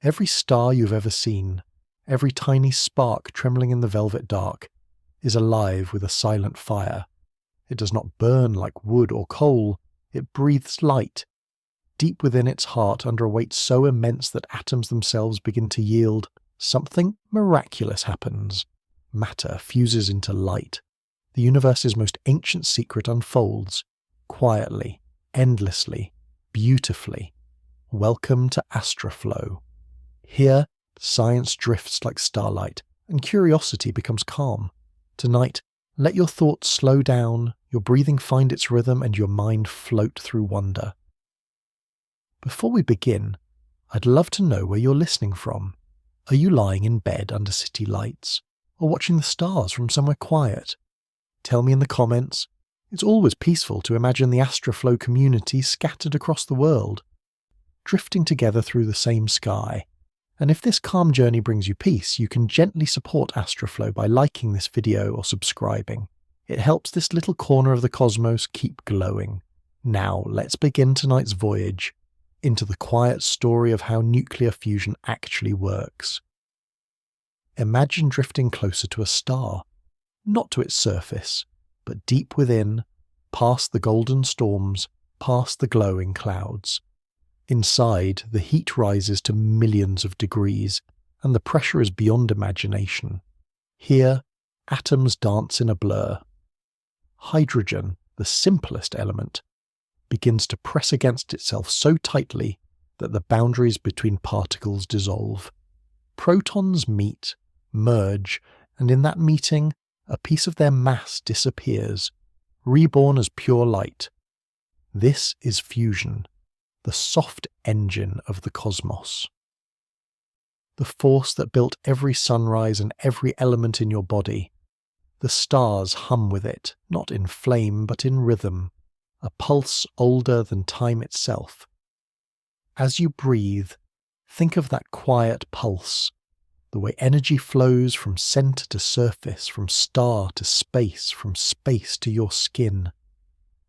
Every star you've ever seen, every tiny spark trembling in the velvet dark, is alive with a silent fire. It does not burn like wood or coal, it breathes light. Deep within its heart, under a weight so immense that atoms themselves begin to yield, something miraculous happens. Matter fuses into light. The universe's most ancient secret unfolds, quietly, endlessly, beautifully. Welcome to AstraFlow. Here, science drifts like starlight, and curiosity becomes calm. Tonight, let your thoughts slow down, your breathing find its rhythm, and your mind float through wonder. Before we begin, I'd love to know where you're listening from. Are you lying in bed under city lights, or watching the stars from somewhere quiet? Tell me in the comments. It's always peaceful to imagine the AstraFlow community scattered across the world, drifting together through the same sky. And if this calm journey brings you peace, you can gently support AstraFlow by liking this video or subscribing. It helps this little corner of the cosmos keep glowing. Now, let's begin tonight's voyage into the quiet story of how nuclear fusion actually works. Imagine drifting closer to a star, not to its surface, but deep within, past the golden storms, past the glowing clouds. Inside, the heat rises to millions of degrees, and the pressure is beyond imagination. Here, atoms dance in a blur. Hydrogen, the simplest element, begins to press against itself so tightly that the boundaries between particles dissolve. Protons meet, merge, and in that meeting, a piece of their mass disappears, reborn as pure light. This is fusion, the soft engine of the cosmos. The force that built every sunrise and every element in your body. The stars hum with it, not in flame but in rhythm, a pulse older than time itself. As you breathe, think of that quiet pulse, the way energy flows from center to surface, from star to space, from space to your skin.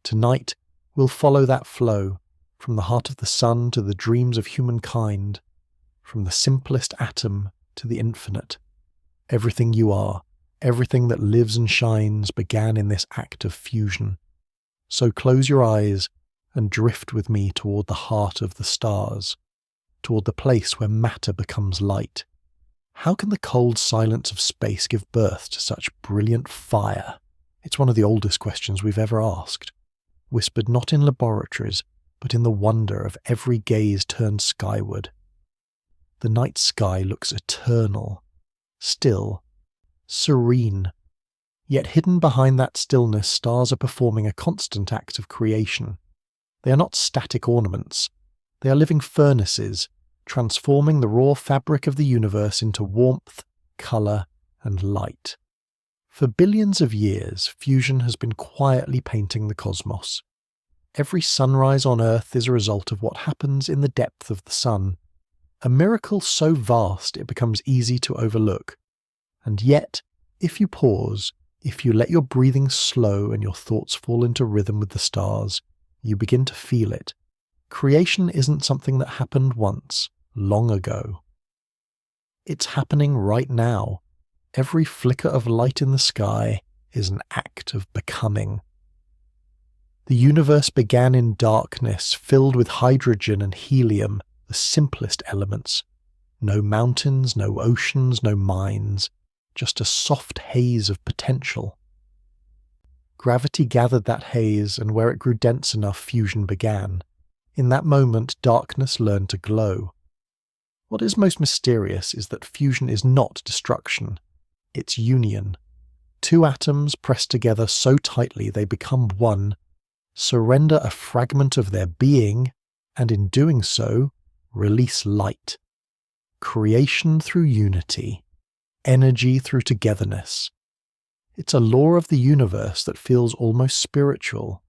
Tonight, we'll follow that flow, from the heart of the sun to the dreams of humankind, from the simplest atom to the infinite. Everything you are, everything that lives and shines began in this act of fusion. So close your eyes and drift with me toward the heart of the stars, toward the place where matter becomes light. How can the cold silence of space give birth to such brilliant fire? It's one of the oldest questions we've ever asked, whispered not in laboratories, but in the wonder of every gaze turned skyward. The night sky looks eternal, still, serene. Yet hidden behind that stillness, stars are performing a constant act of creation. They are not static ornaments. They are living furnaces, transforming the raw fabric of the universe into warmth, colour, and light. For billions of years, fusion has been quietly painting the cosmos. Every sunrise on Earth is a result of what happens in the depth of the sun, a miracle so vast it becomes easy to overlook. And yet, if you pause, if you let your breathing slow and your thoughts fall into rhythm with the stars, you begin to feel it. Creation isn't something that happened once, long ago. It's happening right now. Every flicker of light in the sky is an act of becoming. The universe began in darkness, filled with hydrogen and helium, the simplest elements. No mountains, no oceans, no mines, just a soft haze of potential. Gravity gathered that haze, and where it grew dense enough, fusion began. In that moment, darkness learned to glow. What is most mysterious is that fusion is not destruction. It's union. Two atoms pressed together so tightly they become one, surrender a fragment of their being, and in doing so, release light. Creation through unity. Energy through togetherness. It's a law of the universe that feels almost spiritual.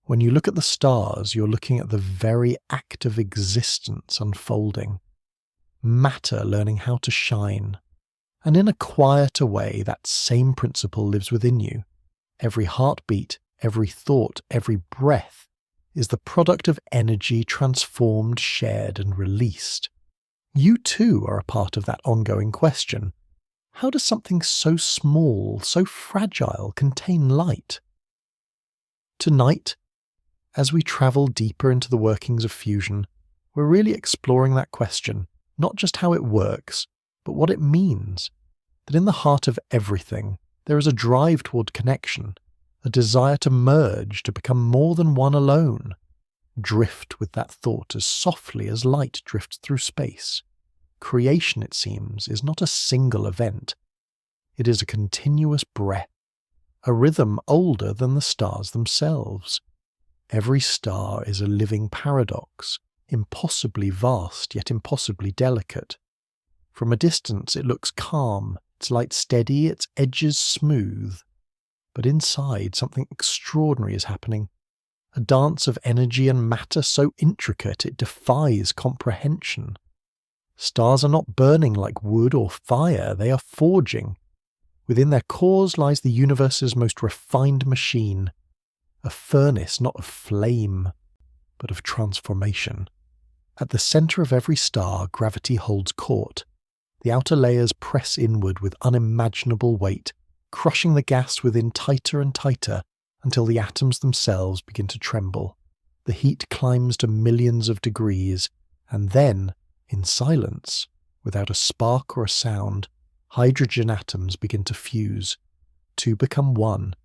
When you look at the stars, you're looking at the very act of existence unfolding. Matter learning how to shine. And in a quieter way, that same principle lives within you. Every heartbeat, every thought, every breath is the product of energy transformed, shared, and released. You too are a part of that ongoing question. How does something so small, so fragile, contain light? Tonight, as we travel deeper into the workings of fusion, we're really exploring that question, not just how it works, but what it means. That in the heart of everything, there is a drive toward connection, a desire to merge, to become more than one alone. Drift with that thought as softly as light drifts through space. Creation, it seems, is not a single event. It is a continuous breath, a rhythm older than the stars themselves. Every star is a living paradox, impossibly vast yet impossibly delicate. From a distance it looks calm, its light steady, its edges smooth. But inside something extraordinary is happening. A dance of energy and matter so intricate it defies comprehension. Stars are not burning like wood or fire, they are forging. Within their cores lies the universe's most refined machine, a furnace not of flame, but of transformation. At the centre of every star, gravity holds court. The outer layers press inward with unimaginable weight, crushing the gas within tighter and tighter until the atoms themselves begin to tremble. The heat climbs to millions of degrees, and then, in silence, without a spark or a sound, hydrogen atoms begin to fuse. Two become one.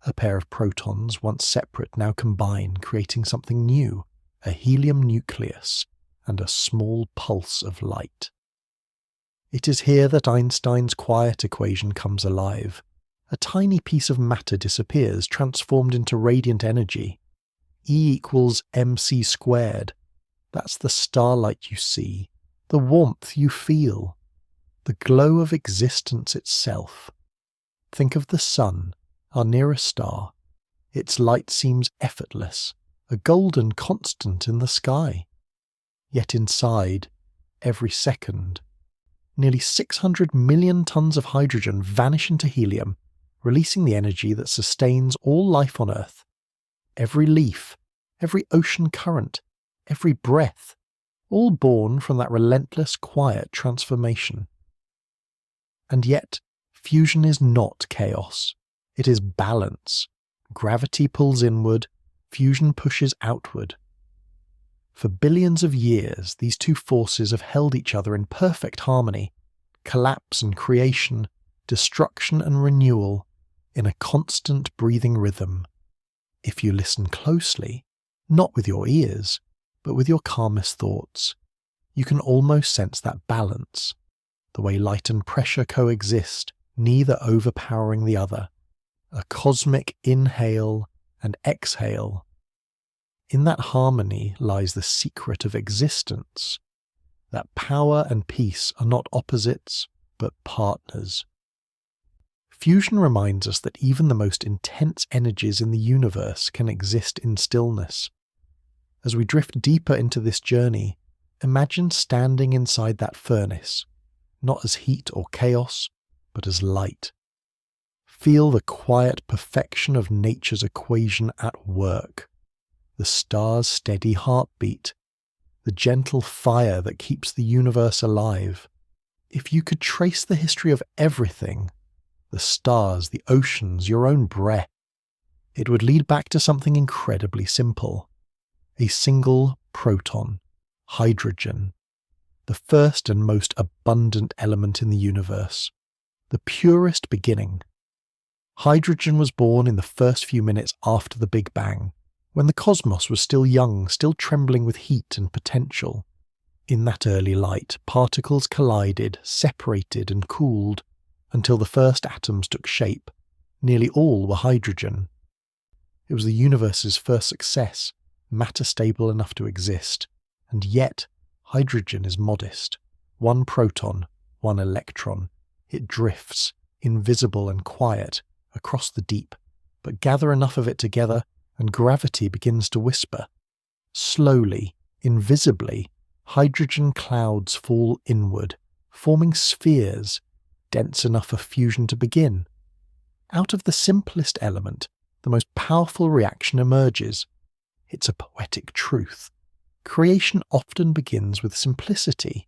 A pair of protons, once separate, now combine, creating something new, a helium nucleus and a small pulse of light. It is here that Einstein's quiet equation comes alive. A tiny piece of matter disappears, transformed into radiant energy. E equals mc squared. That's the starlight you see, the warmth you feel, the glow of existence itself. Think of the sun, our nearest star. Its light seems effortless, a golden constant in the sky. Yet inside, every second, nearly 600 million tons of hydrogen vanish into helium, releasing the energy that sustains all life on Earth. Every leaf, every ocean current, every breath, all born from that relentless, quiet transformation. And yet, fusion is not chaos. It is balance. Gravity pulls inward, fusion pushes outward. For billions of years, these two forces have held each other in perfect harmony, collapse and creation, destruction and renewal, in a constant breathing rhythm. If you listen closely, not with your ears, but with your calmest thoughts, you can almost sense that balance, the way light and pressure coexist, neither overpowering the other, a cosmic inhale and exhale. In that harmony lies the secret of existence, that power and peace are not opposites, but partners. Fusion reminds us that even the most intense energies in the universe can exist in stillness. As we drift deeper into this journey, imagine standing inside that furnace, not as heat or chaos, but as light. Feel the quiet perfection of nature's equation at work. The star's steady heartbeat, the gentle fire that keeps the universe alive. If you could trace the history of everything, the stars, the oceans, your own breath, it would lead back to something incredibly simple. A single proton, hydrogen, the first and most abundant element in the universe, the purest beginning. Hydrogen was born in the first few minutes after the Big Bang, when the cosmos was still young, still trembling with heat and potential. In that early light, particles collided, separated and cooled, until the first atoms took shape. Nearly all were hydrogen. It was the universe's first success, matter stable enough to exist, and yet hydrogen is modest. One proton, one electron. It drifts, invisible and quiet, across the deep, but gather enough of it together and gravity begins to whisper. Slowly, invisibly, hydrogen clouds fall inward, forming spheres, dense enough for fusion to begin. Out of the simplest element, the most powerful reaction emerges. It's a poetic truth. Creation often begins with simplicity.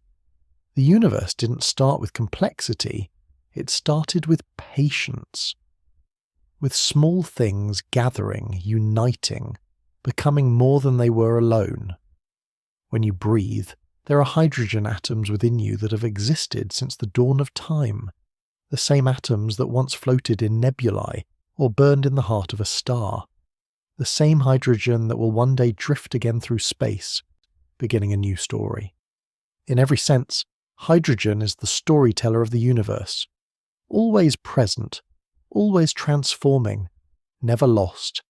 The universe didn't start with complexity, it started with patience. With small things gathering, uniting, becoming more than they were alone. When you breathe, there are hydrogen atoms within you that have existed since the dawn of time, the same atoms that once floated in nebulae or burned in the heart of a star, the same hydrogen that will one day drift again through space, beginning a new story. In every sense, hydrogen is the storyteller of the universe, always present, always transforming, never lost.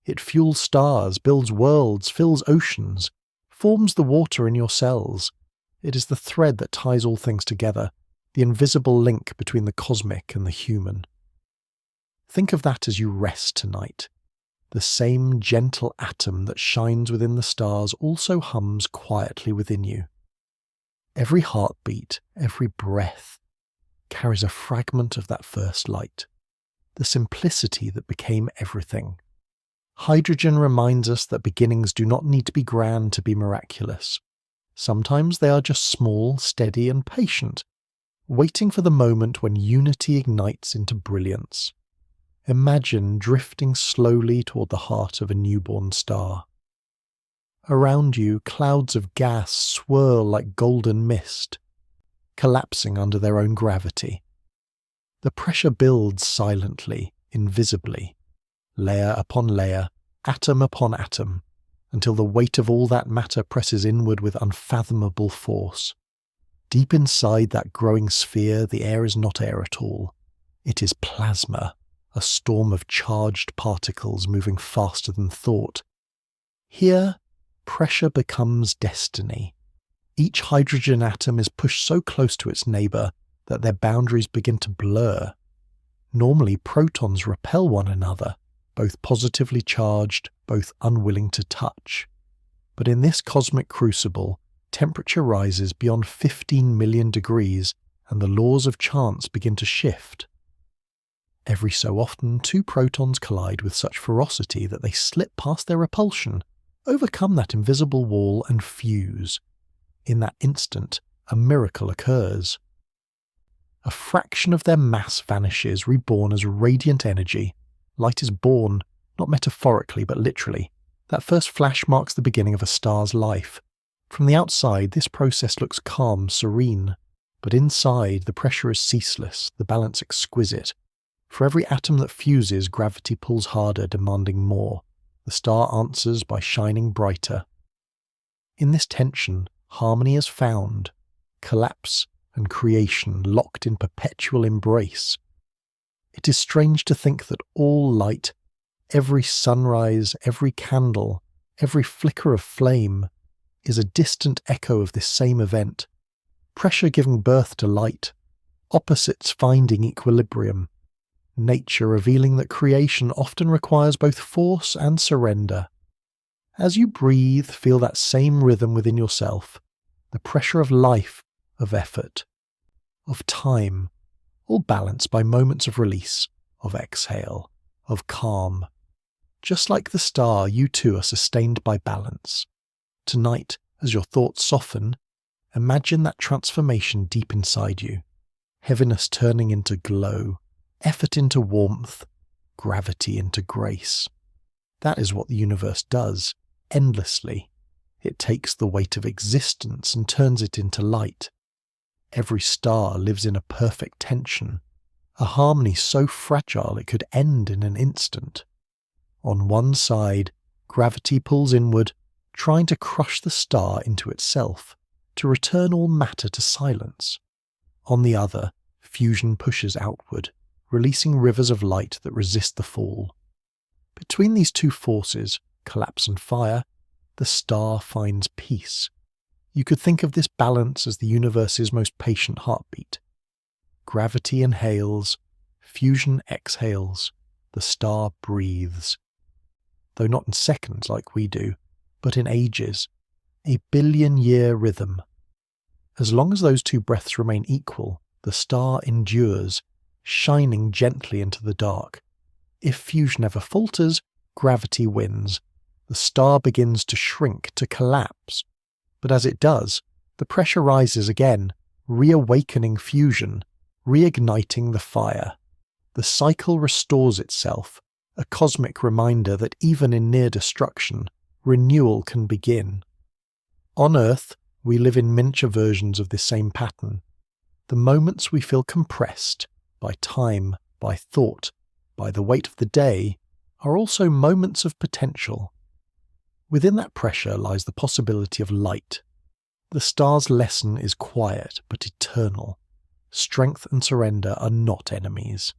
It fuels stars, builds worlds, fills oceans, forms the water in your cells. It is the thread that ties all things together, the invisible link between the cosmic and the human. Think of that as you rest tonight. The same gentle atom that shines within the stars also hums quietly within you. Every heartbeat, every breath, carries a fragment of that first light, the simplicity that became everything. Hydrogen reminds us that beginnings do not need to be grand to be miraculous. Sometimes they are just small, steady, and patient, waiting for the moment when unity ignites into brilliance. Imagine drifting slowly toward the heart of a newborn star. Around you, clouds of gas swirl like golden mist, collapsing under their own gravity. The pressure builds silently, invisibly, layer upon layer, atom upon atom, until the weight of all that matter presses inward with unfathomable force. Deep inside that growing sphere, the air is not air at all. It is plasma, a storm of charged particles moving faster than thought. Here, pressure becomes destiny. Each hydrogen atom is pushed so close to its neighbour that their boundaries begin to blur. Normally, protons repel one another, both positively charged, both unwilling to touch. But in this cosmic crucible, temperature rises beyond 15 million degrees and the laws of chance begin to shift. Every so often, two protons collide with such ferocity that they slip past their repulsion, overcome that invisible wall and fuse. In that instant, a miracle occurs. A fraction of their mass vanishes, reborn as radiant energy. Light is born, not metaphorically but literally. That first flash marks the beginning of a star's life. From the outside, this process looks calm, serene. But inside, the pressure is ceaseless, the balance exquisite. For every atom that fuses, gravity pulls harder, demanding more. The star answers by shining brighter. In this tension, harmony is found, collapse and creation locked in perpetual embrace. It is strange to think that all light, every sunrise, every candle, every flicker of flame, is a distant echo of this same event. Pressure giving birth to light, opposites finding equilibrium. Nature revealing that creation often requires both force and surrender. As you breathe, feel that same rhythm within yourself, the pressure of life, of effort, of time, all balanced by moments of release, of exhale, of calm. Just like the star, you too are sustained by balance. Tonight, as your thoughts soften, imagine that transformation deep inside you, heaviness turning into glow, effort into warmth, gravity into grace. That is what the universe does, endlessly. It takes the weight of existence and turns it into light. Every star lives in a perfect tension, a harmony so fragile it could end in an instant. On one side, gravity pulls inward, trying to crush the star into itself, to return all matter to silence. On the other, fusion pushes outward, releasing rivers of light that resist the fall. Between these two forces, collapse and fire, the star finds peace. You could think of this balance as the universe's most patient heartbeat. Gravity inhales, fusion exhales, the star breathes. Though not in seconds like we do, but in ages, a billion-year rhythm. As long as those two breaths remain equal, the star endures, shining gently into the dark. If fusion ever falters, gravity wins. The star begins to shrink, to collapse. But as it does, the pressure rises again, reawakening fusion, reigniting the fire. The cycle restores itself, a cosmic reminder that even in near destruction, renewal can begin. On Earth, we live in miniature versions of this same pattern. The moments we feel compressed by time, by thought, by the weight of the day, are also moments of potential. Within that pressure lies the possibility of light. The star's lesson is quiet but eternal. Strength and surrender are not enemies.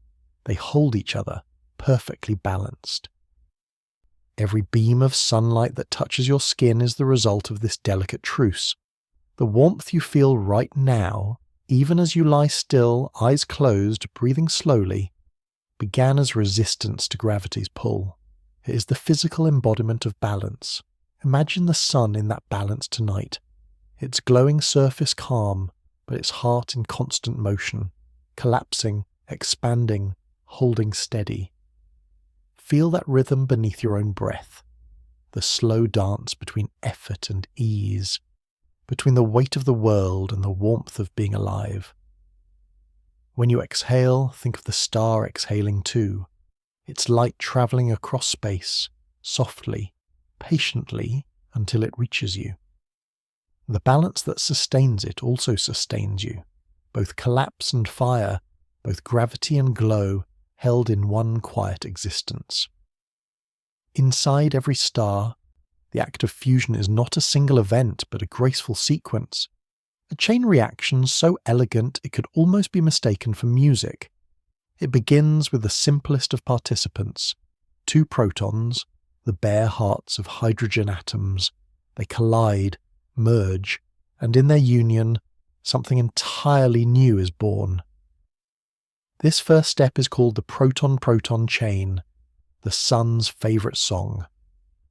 They hold each other, perfectly balanced. Every beam of sunlight that touches your skin is the result of this delicate truce. The warmth you feel right now, even as you lie still, eyes closed, breathing slowly, began as resistance to gravity's pull. It is the physical embodiment of balance. Imagine the sun in that balance tonight. Its glowing surface calm, but its heart in constant motion, collapsing, expanding, holding steady. Feel that rhythm beneath your own breath, the slow dance between effort and ease, between the weight of the world and the warmth of being alive. When you exhale, think of the star exhaling too, its light travelling across space, softly, patiently, until it reaches you. The balance that sustains it also sustains you, both collapse and fire, both gravity and glow, held in one quiet existence. Inside every star, the act of fusion is not a single event but a graceful sequence, a chain reaction so elegant it could almost be mistaken for music. It begins with the simplest of participants, 2 protons, the bare hearts of hydrogen atoms. They collide, merge, and in their union, something entirely new is born. This first step is called the proton-proton chain, the sun's favourite song.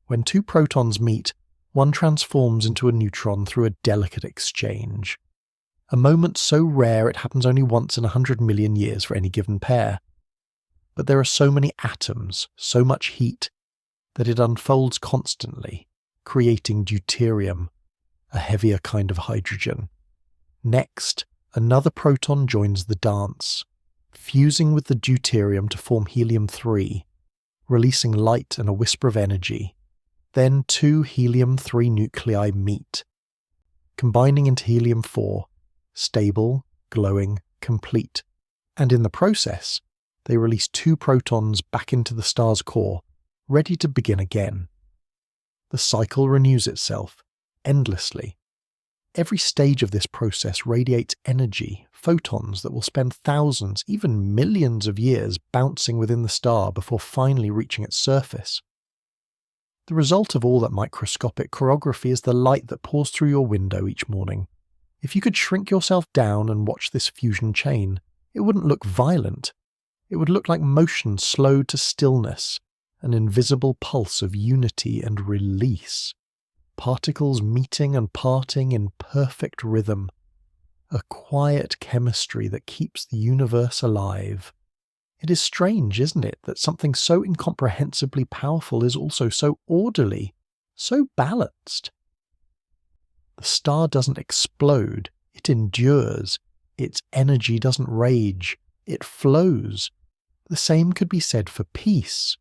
When 2 protons meet, one transforms into a neutron through a delicate exchange. A moment so rare it happens only once in 100 million years for any given pair. But there are so many atoms, so much heat, that it unfolds constantly, creating deuterium, a heavier kind of hydrogen. Next, another proton joins the dance, fusing with the deuterium to form helium-3, releasing light and a whisper of energy. Then 2 helium-3 nuclei meet, combining into helium-4, stable, glowing, complete, and in the process, they release 2 protons back into the star's core, ready to begin again. The cycle renews itself, endlessly. Every stage of this process radiates energy, photons that will spend thousands, even millions of years bouncing within the star before finally reaching its surface. The result of all that microscopic choreography is the light that pours through your window each morning. If you could shrink yourself down and watch this fusion chain, it wouldn't look violent. It would look like motion slowed to stillness, an invisible pulse of unity and release. Particles meeting and parting in perfect rhythm. A quiet chemistry that keeps the universe alive. It is strange, isn't it, that something so incomprehensibly powerful is also so orderly, so balanced. The star doesn't explode, it endures. Its energy doesn't rage, it flows. The same could be said for peace.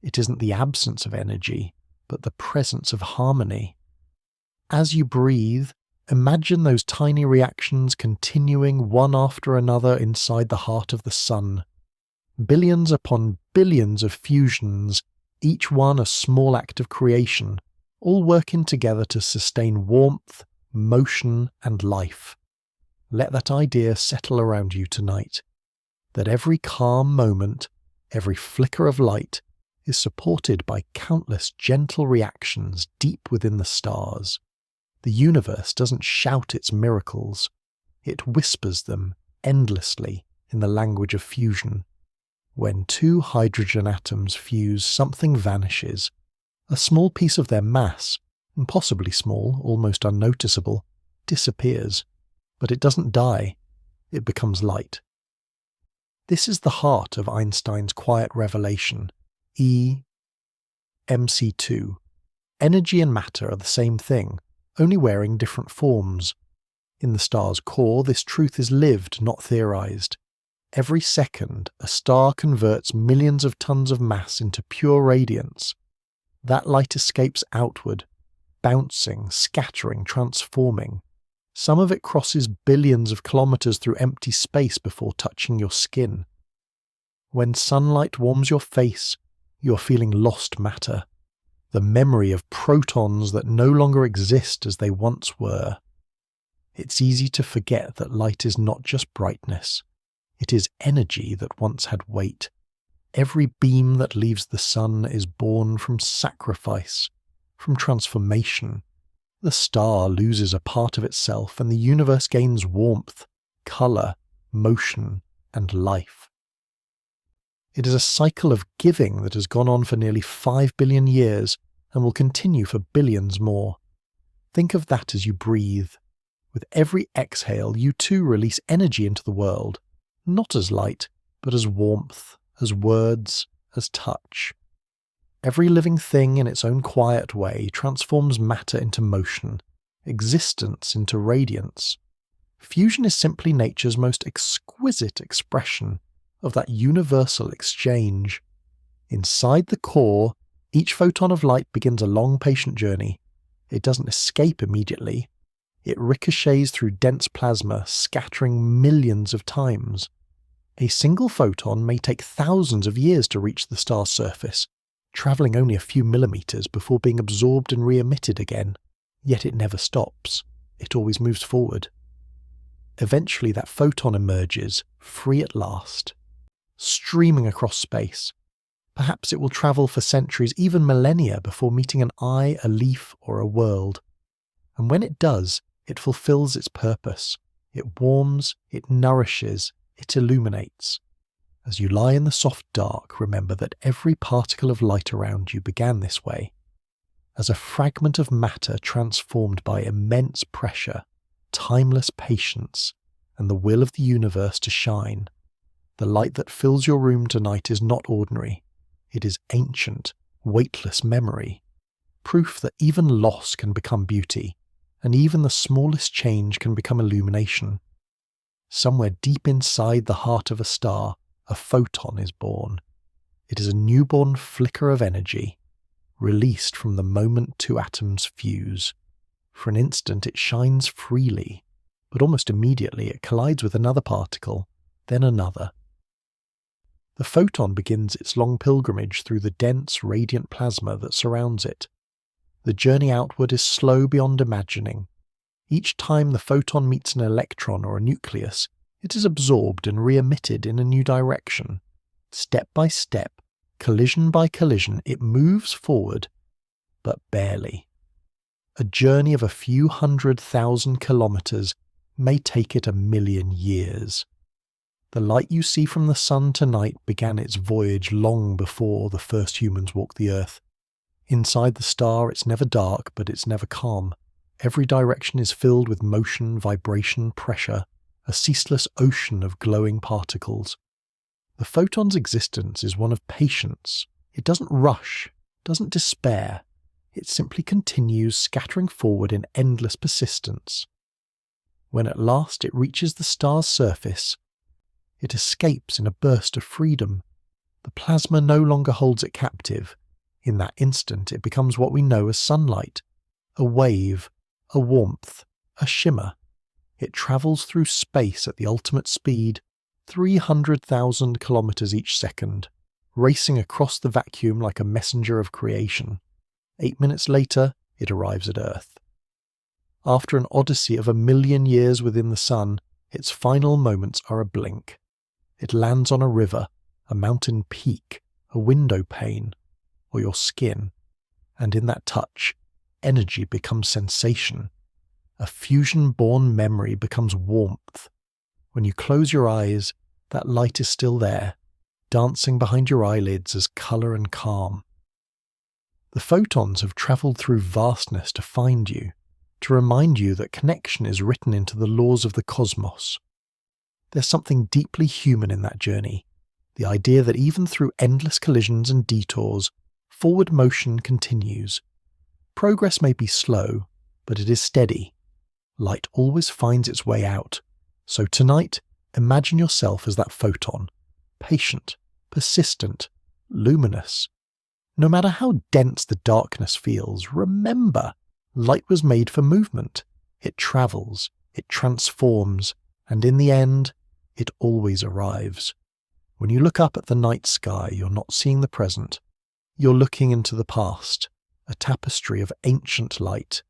It isn't the absence of energy, but the presence of harmony. As you breathe, imagine those tiny reactions continuing one after another inside the heart of the sun. Billions upon billions of fusions, each one a small act of creation, all working together to sustain warmth, motion, and life. Let that idea settle around you tonight, that every calm moment, every flicker of light, is supported by countless gentle reactions deep within the stars. The universe doesn't shout its miracles, it whispers them endlessly in the language of fusion. When 2 hydrogen atoms fuse, something vanishes. A small piece of their mass, impossibly small, almost unnoticeable, disappears. But it doesn't die, it becomes light. This is the heart of Einstein's quiet revelation, MC2. Energy and matter are the same thing, only wearing different forms. In the star's core, this truth is lived, not theorized. Every second, a star converts millions of tons of mass into pure radiance. That light escapes outward, bouncing, scattering, transforming. Some of it crosses billions of kilometers through empty space before touching your skin. When sunlight warms your face, you are feeling lost matter, the memory of protons that no longer exist as they once were. It's easy to forget that light is not just brightness. It is energy that once had weight. Every beam that leaves the sun is born from sacrifice, from transformation. The star loses a part of itself and the universe gains warmth, colour, motion, and life. It is a cycle of giving that has gone on for nearly 5 billion years and will continue for billions more. Think of that as you breathe. With every exhale, you too release energy into the world, not as light, but as warmth, as words, as touch. Every living thing in its own quiet way transforms matter into motion, existence into radiance. Fusion is simply nature's most exquisite expression of that universal exchange. Inside the core, each photon of light begins a long, patient journey. It doesn't escape immediately. It ricochets through dense plasma, scattering millions of times. A single photon may take thousands of years to reach the star's surface, travelling only a few millimeters before being absorbed and re-emitted again. Yet it never stops. It always moves forward. Eventually that photon emerges, free at last, streaming across space. Perhaps it will travel for centuries, even millennia, before meeting an eye, a leaf, or a world. And when it does, it fulfills its purpose. It warms, it nourishes, it illuminates. As you lie in the soft dark, remember that every particle of light around you began this way. As a fragment of matter transformed by immense pressure, timeless patience, and the will of the universe to shine. The light that fills your room tonight is not ordinary. It is ancient, weightless memory. Proof that even loss can become beauty, and even the smallest change can become illumination. Somewhere deep inside the heart of a star, a photon is born. It is a newborn flicker of energy, released from the moment two atoms fuse. For an instant it shines freely, but almost immediately it collides with another particle, then another. The photon begins its long pilgrimage through the dense, radiant plasma that surrounds it. The journey outward is slow beyond imagining. Each time the photon meets an electron or a nucleus, it is absorbed and re-emitted in a new direction. Step by step, collision by collision, it moves forward, but barely. A journey of a few 100,000 kilometers may take it 1,000,000 years. The light you see from the sun tonight began its voyage long before the first humans walked the earth. Inside the star, it's never dark, but it's never calm. Every direction is filled with motion, vibration, pressure, a ceaseless ocean of glowing particles. The photon's existence is one of patience. It doesn't rush, doesn't despair. It simply continues scattering forward in endless persistence. When at last it reaches the star's surface, it escapes in a burst of freedom. The plasma no longer holds it captive. In that instant it becomes what we know as sunlight, a wave, a warmth, a shimmer. It travels through space at the ultimate speed, 300,000 kilometers each second, racing across the vacuum like a messenger of creation. 8 minutes later, it arrives at Earth. After an odyssey of 1,000,000 years within the sun, its final moments are a blink. It lands on a river, a mountain peak, a window pane, or your skin, and in that touch, energy becomes sensation. A fusion-born memory becomes warmth. When you close your eyes, that light is still there, dancing behind your eyelids as colour and calm. The photons have travelled through vastness to find you, to remind you that connection is written into the laws of the cosmos. There's something deeply human in that journey, the idea that even through endless collisions and detours, forward motion continues. Progress may be slow, but it is steady. Light always finds its way out. So tonight, imagine yourself as that photon, patient, persistent, luminous. No matter how dense the darkness feels, remember, light was made for movement. It travels, it transforms, and in the end, it always arrives. When you look up at the night sky, you're not seeing the present. You're looking into the past, a tapestry of ancient light.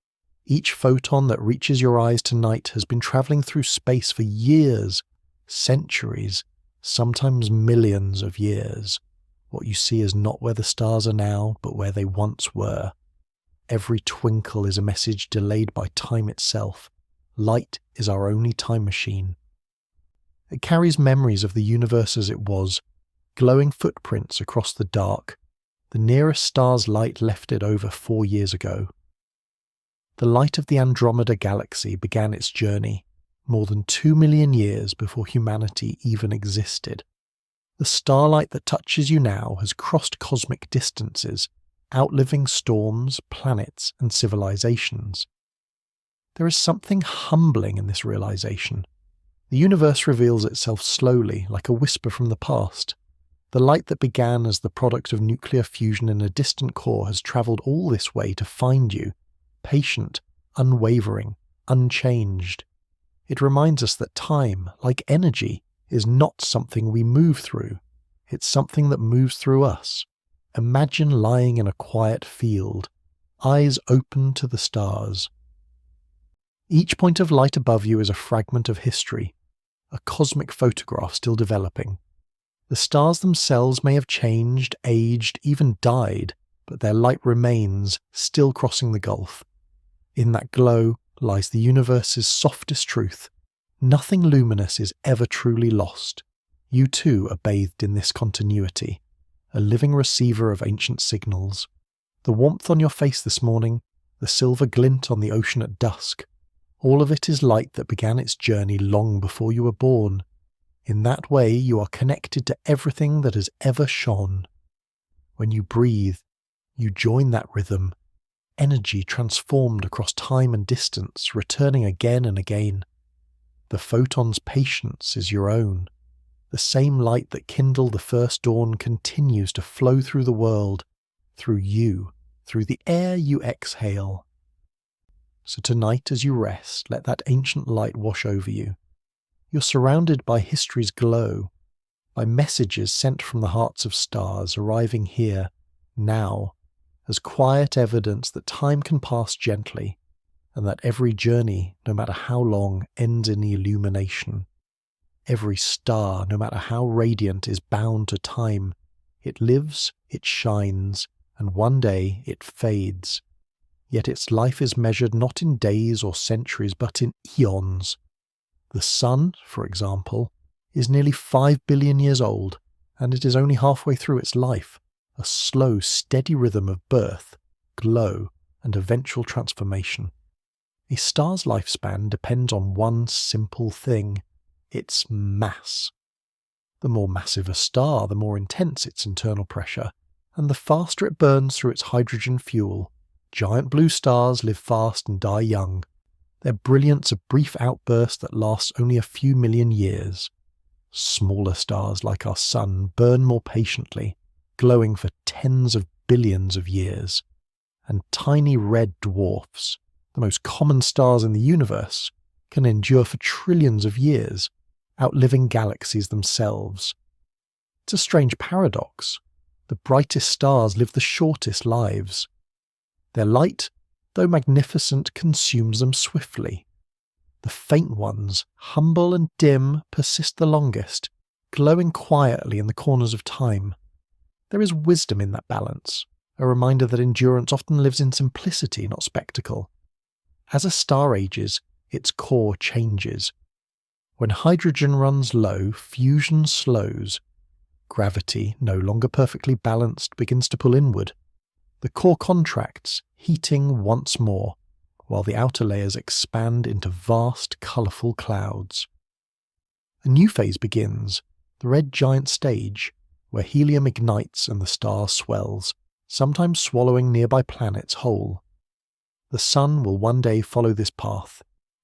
Each photon that reaches your eyes tonight has been traveling through space for years, centuries, sometimes millions of years. What you see is not where the stars are now, but where they once were. Every twinkle is a message delayed by time itself. Light is our only time machine. It carries memories of the universe as it was, glowing footprints across the dark. The nearest star's light left it over 4 years ago. The light of the Andromeda galaxy began its journey more than 2 million years before humanity even existed. The starlight that touches you now has crossed cosmic distances, outliving storms, planets, and civilizations. There is something humbling in this realization. The universe reveals itself slowly, like a whisper from the past. The light that began as the product of nuclear fusion in a distant core has travelled all this way to find you, patient, unwavering, unchanged. It reminds us that time, like energy, is not something we move through. It's something that moves through us. Imagine lying in a quiet field, eyes open to the stars. Each point of light above you is a fragment of history, a cosmic photograph still developing. The stars themselves may have changed, aged, even died, but their light remains, still crossing the gulf. In that glow lies the universe's softest truth. Nothing luminous is ever truly lost. You too are bathed in this continuity, a living receiver of ancient signals. The warmth on your face this morning, the silver glint on the ocean at dusk, all of it is light that began its journey long before you were born. In that way, you are connected to everything that has ever shone. When you breathe, you join that rhythm, energy transformed across time and distance, returning again and again. The photon's patience is your own. The same light that kindled the first dawn continues to flow through the world, through you, through the air you exhale. So tonight as you rest, let that ancient light wash over you. You're surrounded by history's glow, by messages sent from the hearts of stars arriving here, now, as quiet evidence that time can pass gently, and that every journey, no matter how long, ends in illumination. Every star, no matter how radiant, is bound to time. It lives, it shines, and one day it fades. Yet its life is measured not in days or centuries, but in eons. The sun, for example, is nearly 5 billion years old, and it is only halfway through its life, a slow, steady rhythm of birth, glow, and eventual transformation. A star's lifespan depends on one simple thing: its mass. The more massive a star, the more intense its internal pressure, and the faster it burns through its hydrogen fuel. Giant blue stars live fast and die young. Their brilliance a brief outburst that lasts only a few million years. Smaller stars like our sun burn more patiently, glowing for tens of billions of years. And tiny red dwarfs, the most common stars in the universe, can endure for trillions of years, outliving galaxies themselves. It's a strange paradox. The brightest stars live the shortest lives. Their light, though magnificent, consumes them swiftly. The faint ones, humble and dim, persist the longest, glowing quietly in the corners of time. There is wisdom in that balance, a reminder that endurance often lives in simplicity, not spectacle. As a star ages, its core changes. When hydrogen runs low, fusion slows. Gravity, no longer perfectly balanced, begins to pull inward. The core contracts, heating once more, while the outer layers expand into vast, colourful clouds. A new phase begins, the red giant stage, where helium ignites and the star swells, sometimes swallowing nearby planets whole. The sun will one day follow this path.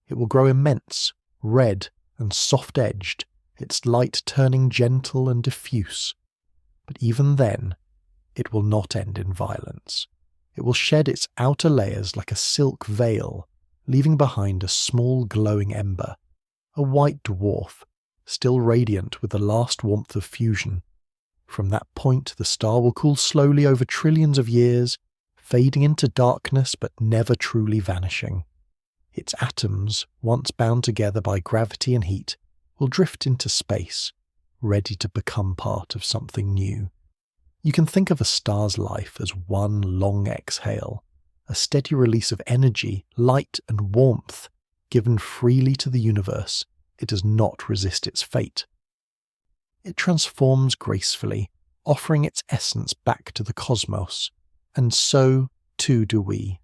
It will grow immense, red and soft-edged, its light turning gentle and diffuse. But even then, it will not end in violence. It will shed its outer layers like a silk veil, leaving behind a small glowing ember, a white dwarf, still radiant with the last warmth of fusion. From that point, the star will cool slowly over trillions of years, fading into darkness but never truly vanishing. Its atoms, once bound together by gravity and heat, will drift into space, ready to become part of something new. You can think of a star's life as one long exhale, a steady release of energy, light and warmth, given freely to the universe. It does not resist its fate. It transforms gracefully, offering its essence back to the cosmos, and so too do we.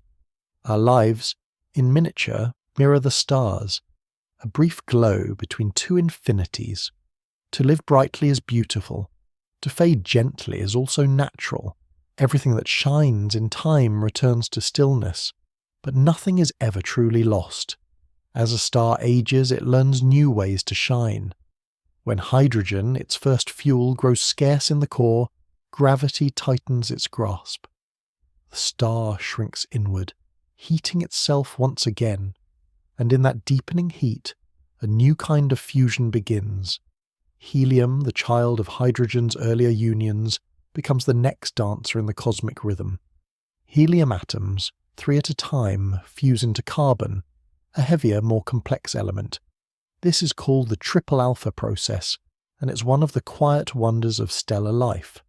Our lives, in miniature, mirror the stars, a brief glow between two infinities. To live brightly is beautiful. To fade gently is also natural. Everything that shines in time returns to stillness, but nothing is ever truly lost. As a star ages, it learns new ways to shine. When hydrogen, its first fuel, grows scarce in the core, gravity tightens its grasp. The star shrinks inward, heating itself once again, and in that deepening heat, a new kind of fusion begins. Helium, the child of hydrogen's earlier unions, becomes the next dancer in the cosmic rhythm. Helium atoms, 3 at a time, fuse into carbon, a heavier, more complex element. This is called the triple alpha process, and it's one of the quiet wonders of stellar life.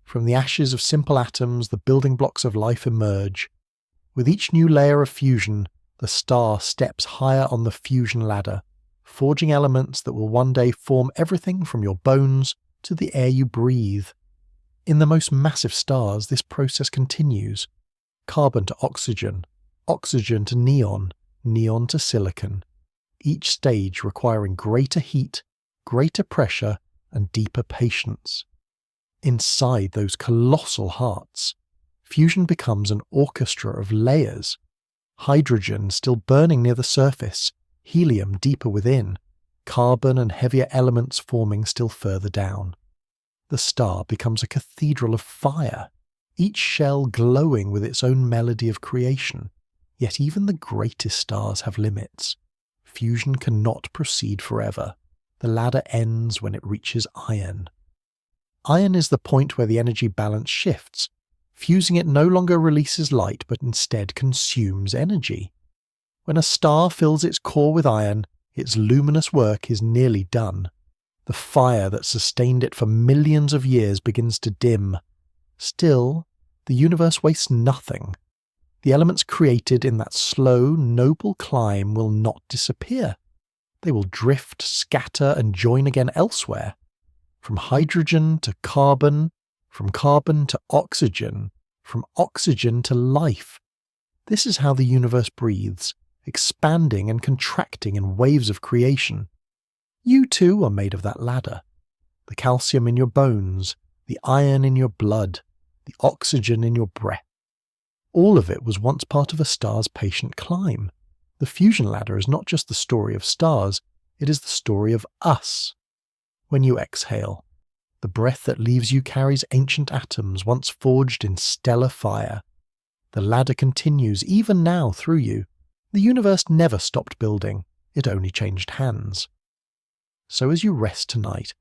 From the ashes of simple atoms, the building blocks of life emerge. With each new layer of fusion, the star steps higher on the fusion ladder, forging elements that will one day form everything from your bones to the air you breathe. In the most massive stars, this process continues. Carbon to oxygen, oxygen to neon, neon to silicon. Each stage requiring greater heat, greater pressure, and deeper patience. Inside those colossal hearts, fusion becomes an orchestra of layers. Hydrogen still burning near the surface, helium deeper within, carbon and heavier elements forming still further down. The star becomes a cathedral of fire, each shell glowing with its own melody of creation. Yet even the greatest stars have limits. Fusion cannot proceed forever. The ladder ends when it reaches iron. Iron is the point where the energy balance shifts. Fusing it no longer releases light, but instead consumes energy. When a star fills its core with iron, its luminous work is nearly done. The fire that sustained it for millions of years begins to dim. Still, the universe wastes nothing. The elements created in that slow, noble climb will not disappear. They will drift, scatter, and join again elsewhere. From hydrogen to carbon, from carbon to oxygen, from oxygen to life. This is how the universe breathes, expanding and contracting in waves of creation. You too are made of that ladder. The calcium in your bones, the iron in your blood, the oxygen in your breath. All of it was once part of a star's patient climb. The fusion ladder is not just the story of stars, it is the story of us. When you exhale, the breath that leaves you carries ancient atoms once forged in stellar fire. The ladder continues even now through you. The universe never stopped building, it only changed hands. So as you rest tonight,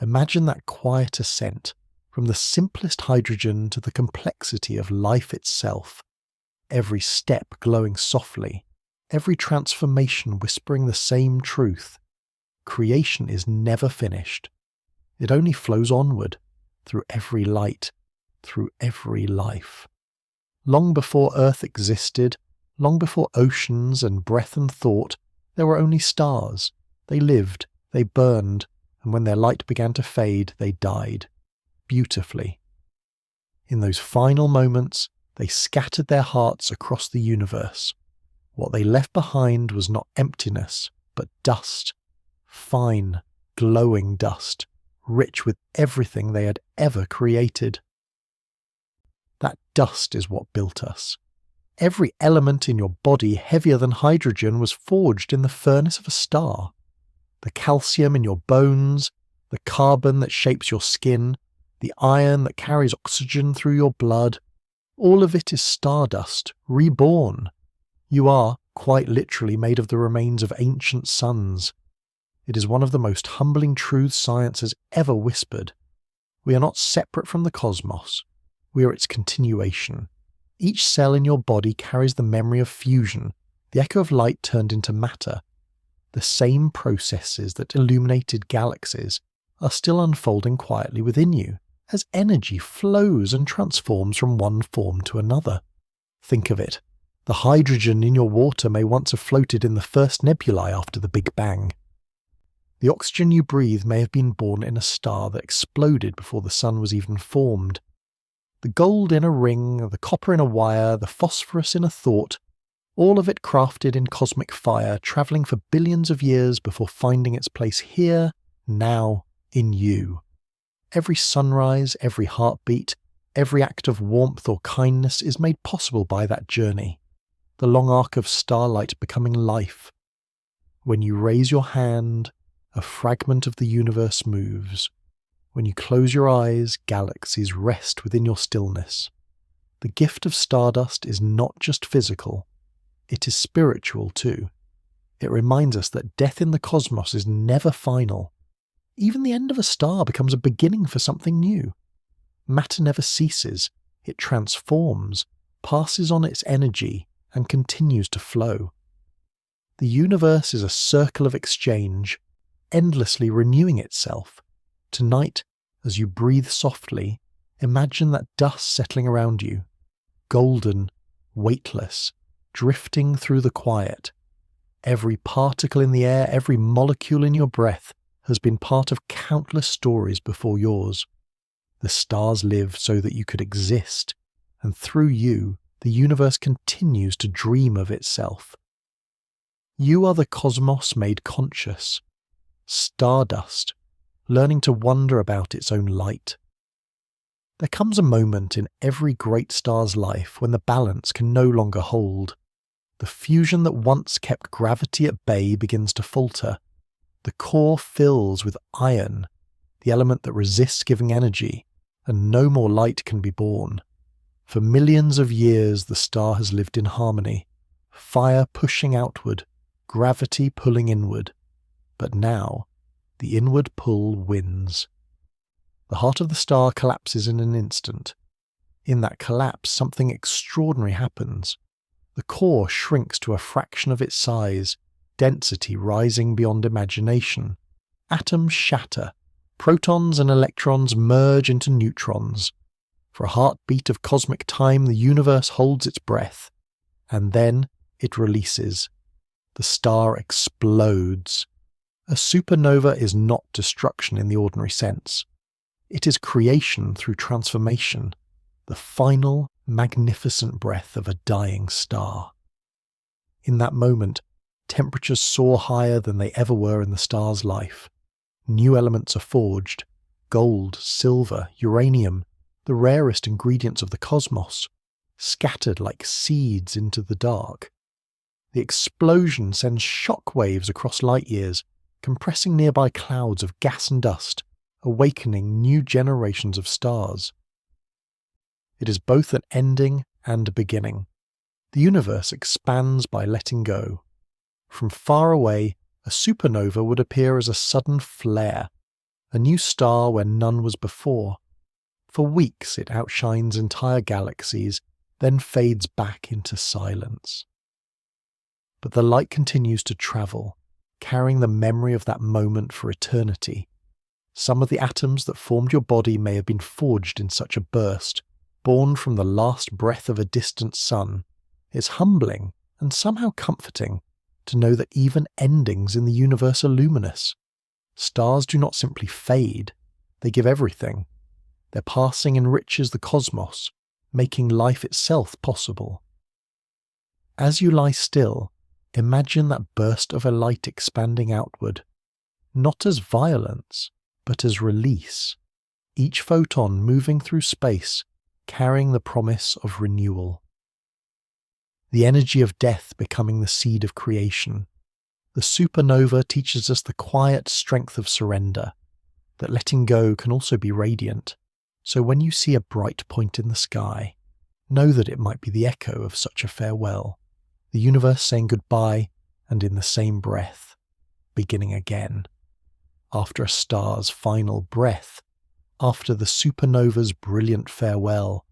imagine that quiet ascent from the simplest hydrogen to the complexity of life itself. Every step glowing softly, every transformation whispering the same truth. Creation is never finished. It only flows onward, through every light, through every life. Long before Earth existed, long before oceans and breath and thought, there were only stars. They lived, they burned, and when their light began to fade, they died. Beautifully. In those final moments, they scattered their hearts across the universe. What they left behind was not emptiness, but dust. Fine, glowing dust, rich with everything they had ever created. That dust is what built us. Every element in your body heavier than hydrogen was forged in the furnace of a star. The calcium in your bones, the carbon that shapes your skin, the iron that carries oxygen through your blood, all of it is stardust, reborn. You are, quite literally, made of the remains of ancient suns. It is one of the most humbling truths science has ever whispered. We are not separate from the cosmos. We are its continuation. Each cell in your body carries the memory of fusion, the echo of light turned into matter. The same processes that illuminated galaxies are still unfolding quietly within you, as energy flows and transforms from one form to another. Think of it. The hydrogen in your water may once have floated in the first nebulae after the Big Bang. The oxygen you breathe may have been born in a star that exploded before the sun was even formed. The gold in a ring, the copper in a wire, the phosphorus in a thought, all of it crafted in cosmic fire, travelling for billions of years before finding its place here, now, in you. Every sunrise, every heartbeat, every act of warmth or kindness is made possible by that journey. The long arc of starlight becoming life. When you raise your hand, a fragment of the universe moves. When you close your eyes, galaxies rest within your stillness. The gift of stardust is not just physical, it is spiritual too. It reminds us that death in the cosmos is never final. Even the end of a star becomes a beginning for something new. Matter never ceases, it transforms, passes on its energy, and continues to flow. The universe is a circle of exchange, endlessly renewing itself. Tonight, as you breathe softly, imagine that dust settling around you, golden, weightless, drifting through the quiet. Every particle in the air, every molecule in your breath has been part of countless stories before yours. The stars live so that you could exist, and through you, the universe continues to dream of itself. You are the cosmos made conscious, stardust, learning to wonder about its own light. There comes a moment in every great star's life when the balance can no longer hold. The fusion that once kept gravity at bay begins to falter. The core fills with iron, the element that resists giving energy, and no more light can be born. For millions of years the star has lived in harmony, fire pushing outward, gravity pulling inward. But now, the inward pull wins. The heart of the star collapses in an instant. In that collapse, something extraordinary happens. The core shrinks to a fraction of its size, density rising beyond imagination. Atoms shatter. Protons and electrons merge into neutrons. For a heartbeat of cosmic time, the universe holds its breath. And then it releases. The star explodes. A supernova is not destruction in the ordinary sense. It is creation through transformation, the final, magnificent breath of a dying star. In that moment, temperatures soar higher than they ever were in the star's life. New elements are forged: gold, silver, uranium, the rarest ingredients of the cosmos, scattered like seeds into the dark. The explosion sends shock waves across light years, compressing nearby clouds of gas and dust, awakening new generations of stars. It is both an ending and a beginning. The universe expands by letting go. From far away, a supernova would appear as a sudden flare, a new star where none was before. For weeks it outshines entire galaxies, then fades back into silence. But the light continues to travel, carrying the memory of that moment for eternity. Some of the atoms that formed your body may have been forged in such a burst, born from the last breath of a distant sun. It's humbling and somehow comforting to know that even endings in the universe are luminous. Stars do not simply fade, they give everything. Their passing enriches the cosmos, making life itself possible. As you lie still, imagine that burst of a light expanding outward, not as violence, but as release, each photon moving through space, carrying the promise of renewal. the energy of death becoming the seed of creation. The supernova teaches us the quiet strength of surrender, that letting go can also be radiant. So when you see a bright point in the sky, know that it might be the echo of such a farewell, the universe saying goodbye, and in the same breath, beginning again. After a star's final breath, after the supernova's brilliant farewell,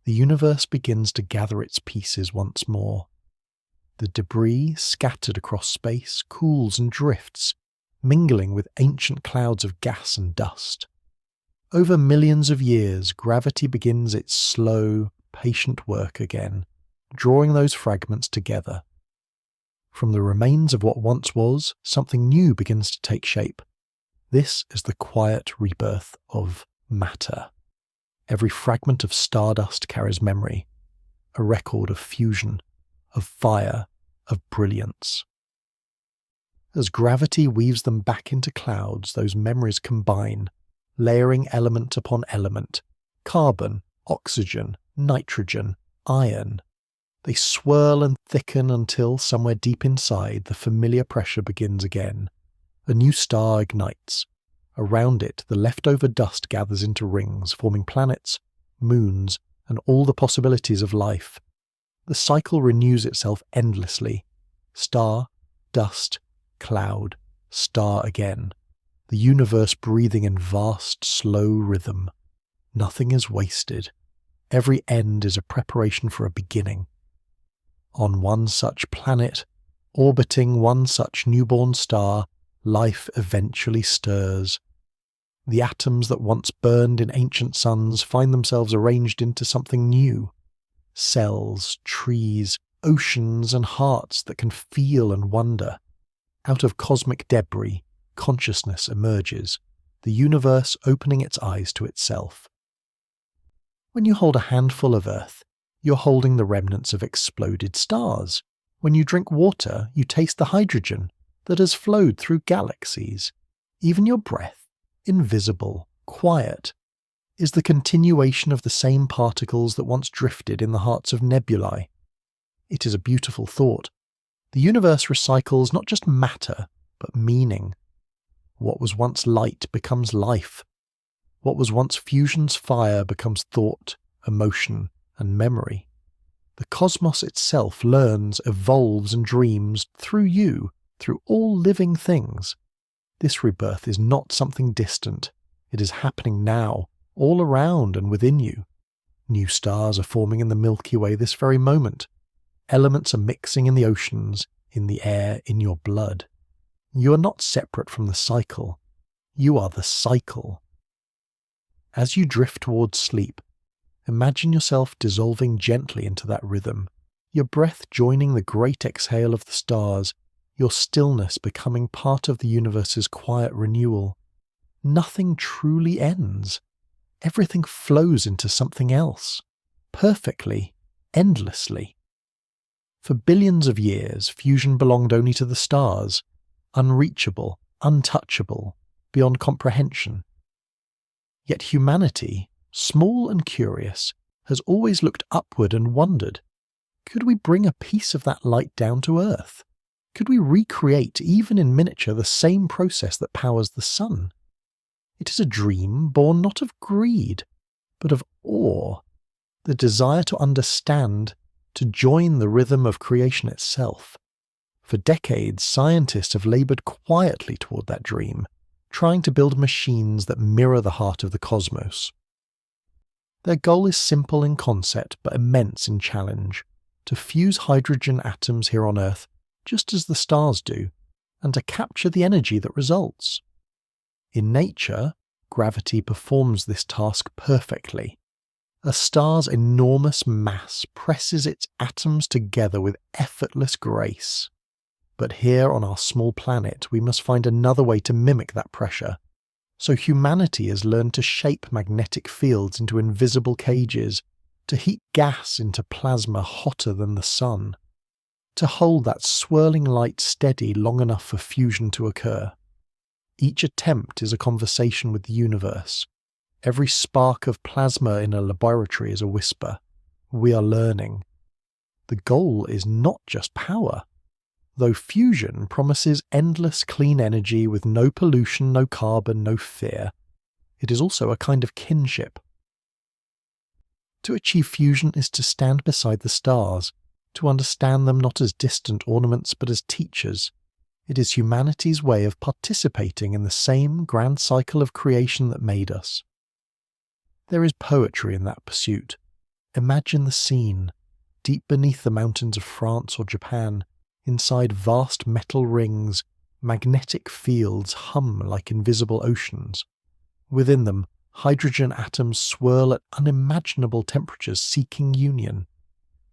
the universe begins to gather its pieces once more. The debris scattered across space cools and drifts, mingling with ancient clouds of gas and dust. Over millions of years, gravity begins its slow, patient work again, drawing those fragments together. From the remains of what once was, something new begins to take shape. This is the quiet rebirth of matter. Every fragment of stardust carries memory, a record of fusion, of fire, of brilliance. As gravity weaves them back into clouds, those memories combine, layering element upon element, carbon, oxygen, nitrogen, iron. They swirl and thicken until, somewhere deep inside, the familiar pressure begins again. A new star ignites. Around it, the leftover dust gathers into rings, forming planets, moons, and all the possibilities of life. The cycle renews itself endlessly. Star, dust, cloud, star again. The universe breathing in vast, slow rhythm. Nothing is wasted. Every end is a preparation for a beginning. On one such planet, orbiting one such newborn star, life eventually stirs. The atoms that once burned in ancient suns find themselves arranged into something new. Cells, trees, oceans, and hearts that can feel and wonder. Out of cosmic debris, consciousness emerges, the universe opening its eyes to itself. When you hold a handful of Earth, you're holding the remnants of exploded stars. When you drink water, you taste the hydrogen that has flowed through galaxies. Even your breath, invisible, quiet, is the continuation of the same particles that once drifted in the hearts of nebulae. It is a beautiful thought. The universe recycles not just matter, but meaning. What was once light becomes life. What was once fusion's fire becomes thought, emotion, and memory. The cosmos itself learns, evolves, and dreams through you, through all living things. This rebirth is not something distant. It is happening now, all around and within you. New stars are forming in the Milky Way this very moment. Elements are mixing in the oceans, in the air, in your blood. You are not separate from the cycle. You are the cycle. As you drift towards sleep, imagine yourself dissolving gently into that rhythm, your breath joining the great exhale of the stars, your stillness becoming part of the universe's quiet renewal. Nothing truly ends. Everything flows into something else, perfectly, endlessly. For billions of years, fusion belonged only to the stars, unreachable, untouchable, beyond comprehension. Yet humanity, small and curious, has always looked upward and wondered, could we bring a piece of that light down to Earth? Could we recreate, even in miniature, the same process that powers the sun? It is a dream born not of greed, but of awe, the desire to understand, to join the rhythm of creation itself. For decades, scientists have labored quietly toward that dream, trying to build machines that mirror the heart of the cosmos. Their goal is simple in concept but immense in challenge, to fuse hydrogen atoms here on Earth just as the stars do, and to capture the energy that results. In nature, gravity performs this task perfectly. A star's enormous mass presses its atoms together with effortless grace. But here on our small planet, we must find another way to mimic that pressure. So humanity has learned to shape magnetic fields into invisible cages, to heat gas into plasma hotter than the sun, to hold that swirling light steady long enough for fusion to occur. Each attempt is a conversation with the universe. Every spark of plasma in a laboratory is a whisper. We are learning. The goal is not just power. Though fusion promises endless clean energy with no pollution, no carbon, no fear, it is also a kind of kinship. To achieve fusion is to stand beside the stars, to understand them not as distant ornaments but as teachers. It is humanity's way of participating in the same grand cycle of creation that made us. There is poetry in that pursuit. Imagine the scene, deep beneath the mountains of France or Japan, inside vast metal rings, magnetic fields hum like invisible oceans. Within them, hydrogen atoms swirl at unimaginable temperatures seeking union.